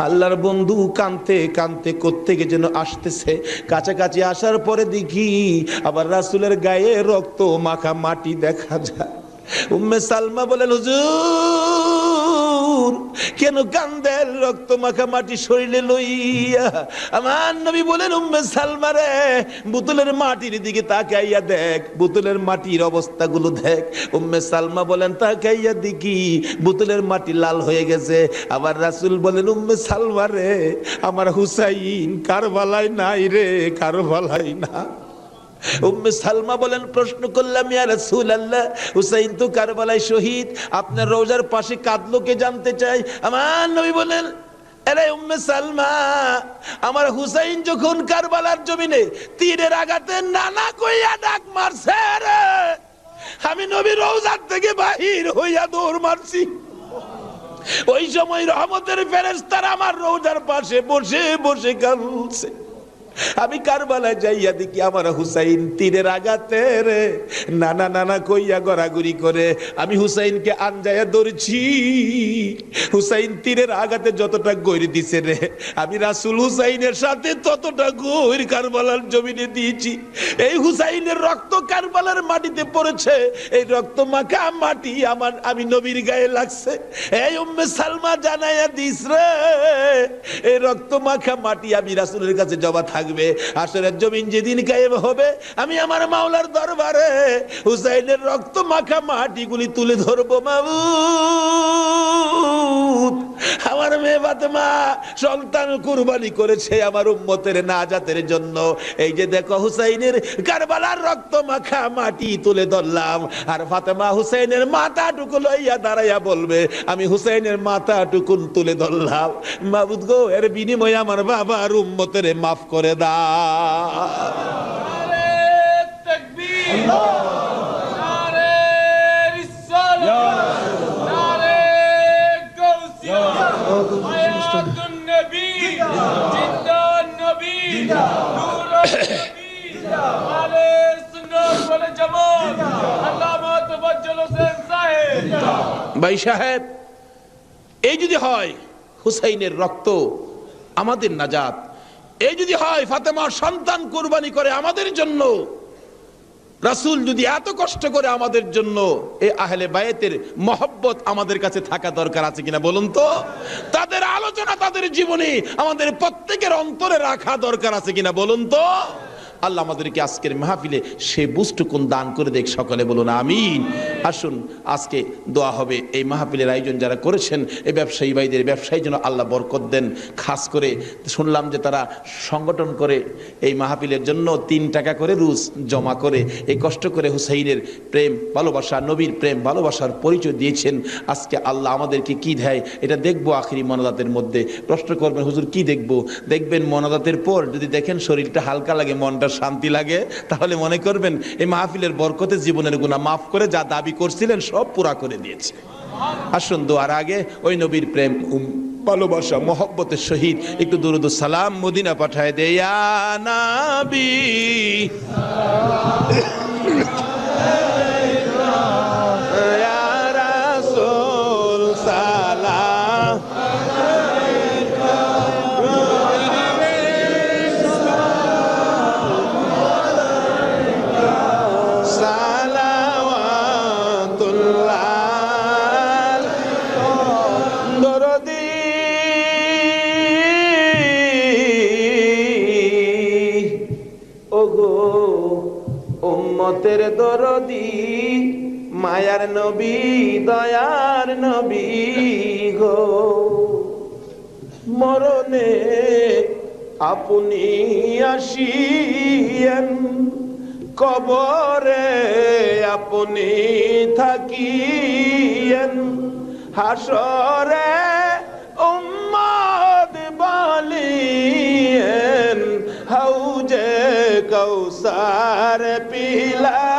আল্লাহর বন্ধু কাঁদতে কাঁদতে কোত্থেকে যেন আসতেছে। কাছাকাছি আসার পরে দেখি আবার রাসূলের গায়ে রক্ত মাখা মাটি দেখা যায়। উম্মে সালমা বলেন, হুজুর কেন কান্দেন রক্ত মাখা মাটি শরীরে লইয়া? আমার নবী বলেন, উম্মে সালমা রে, বোতলের মাটির দিকে তাকাইয়া দেখ, বোতলের মাটির অবস্থাগুলো দেখ। উম্মে সালমা বলেন, তাকাইয়া দেখি বোতলের মাটি লাল হয়ে গেছে। আবার রাসূল বলেন, উম্মে সালমা রে, আমার হুসাইন কারবালায় নাই রে, কারবালায় না। উম্মে সালমা বলেন, প্রশ্ন করলাম, ইয়া রাসূলুল্লাহ, হুসাইন তো কারবালায় শহীদ, আপনার রওজার পাশে কাঁদলো কে জানতে চাই। আমার নবী বলেন, আরে উম্মে সালমা, আমার হুসাইন যখন কারবালার জমিনে তীরের আঘাতে নানা কইয়া ডাক মারছে রে, আমি নবী রওজার থেকে বাহির হইয়া দৌড় মারছি। ওই সময় রহমতের ফেরেশতারা আমার রওজার পাশে বসে বসে কাঁদছে। আমি কারবালায় যাইয়া দেখি আমার হুসাইন তীরের আঘাতে রে নানা নানা কইয়া গড়াগড়ি করে। আমি হুসাইনকে আনজায়া ধরছি। হুসাইন তীরের আঘাতে যতটা গৈর দিছে রে, আমি রাসূল হুসাইনের সাথে ততটা গৈর কারবালার জমিনে দিয়েছি। এই হুসাইনের রক্ত কারবালার মাটিতে পড়েছে, এই রক্ত মাখা মাটি আমি নবীর গায়ে লাগছে। এই উম্মে সালমা জানাইয়া দিস রে, এই রক্ত মাখা মাটি আমি রাসূলের কাছে জমা থাকবে। আসরের জমিন যেদিন কায়েম হবে, আমি আমার মাওলার দরবারে হুসাইনের রক্ত মাখা মাটিগুলি তুলে ধরবো। মাবুদ, আমার মেয়ে ফাতেমা সন্তান কুরবানি করেছে আমার উম্মতের নাজাতের জন্য। এই যে দেখো হুসাইনের কারবালার রক্ত মাখা মাটি তুলে ধরলাম। আর ফাতেমা হুসাইনের মাথাটুকু লইয়া দাঁড়াইয়া বলবে, আমি হুসাইনের মাথাটুকু তুলে ধরলাম। মাবুদ গো, এর বিনিময়ে আমার বাবার উম্মতের মাফ করে দাও। নারে তাকবীর, নারে রিসালাত, নারে গাউসিয়া, হায়াতুন নবী, জিন্দান নবী, নূরুন নবী, আলে সুন্নাত ওয়াল জামাত, আল্লামা তাফাজ্জল হোসেন সাহেব। ভাই সাহেব, এই যদি হয় হুসাইনের রক্ত আমাদের নাজাত, এই যদি হয় ফাতেমার সন্তান কুরবানি করে আমাদের জন্য, রাসূল যদি এত কষ্ট করে আমাদের জন্য, এই আহলে বায়েতের মহব্বত আমাদের কাছে থাকা দরকার আছে কিনা বলুন তো? তাদের আলোচনা তাদের জীবনে আমাদের প্রত্যেকের অন্তরে রাখা দরকার আছে কিনা বলুন তো? আল্লাহ আমাদেরকে আজকের মাহফিলে সে বুঝটুকুন দান করে দেখ, সকলে বলুন আমিন। আসুন আজকে দোয়া হবে। এই মাহফিলের আয়োজন যারা করেছেন, এই ব্যবসায়ী ভাইদের ব্যবসায়ী যেন আল্লাহ বরকত দেন। খাস করে শুনলাম যে তারা সংগঠন করে এই মাহফিলের জন্য 3 টাকা করে রুজ জমা করে এই কষ্ট করে হুসাইনের প্রেম ভালোবাসা, নবীর প্রেম ভালোবাসার পরিচয় দিয়েছেন। আজকে আল্লাহ আমাদেরকে কি দেয় এটা দেখবো আখিরি মোনাজাতের মধ্যে। প্রশ্ন করবেন, হুজুর কি দেখবো? দেখবেন মোনাজাতের পর যদি দেখেন শরীরটা হালকা লাগে, মনটা শান্তি লাগে, তাহলে মনে করবেন এই মাহফিলের বরকতে জীবনের গুনাহ মাফ করে যা দাবি করছিলেন সব পুরা করে দিয়েছে। আসুন দোয়ার আগে ওই নবীর প্রেম ভালোবাসা মহব্বতের সহিত একটু দুরুদ ও সালাম মদিনা পাঠায় দে। ইয়া নবী ইয়া রাসূল সালাম উম্মতের দরদি মায়ার নবী দয়ার নবী গো, মরণে আপনি আসিয়েন, কবরে আপনি থাকিয়েন, হাসরে উম্মত বলিয়েন, হাউজে কৌসার পিলা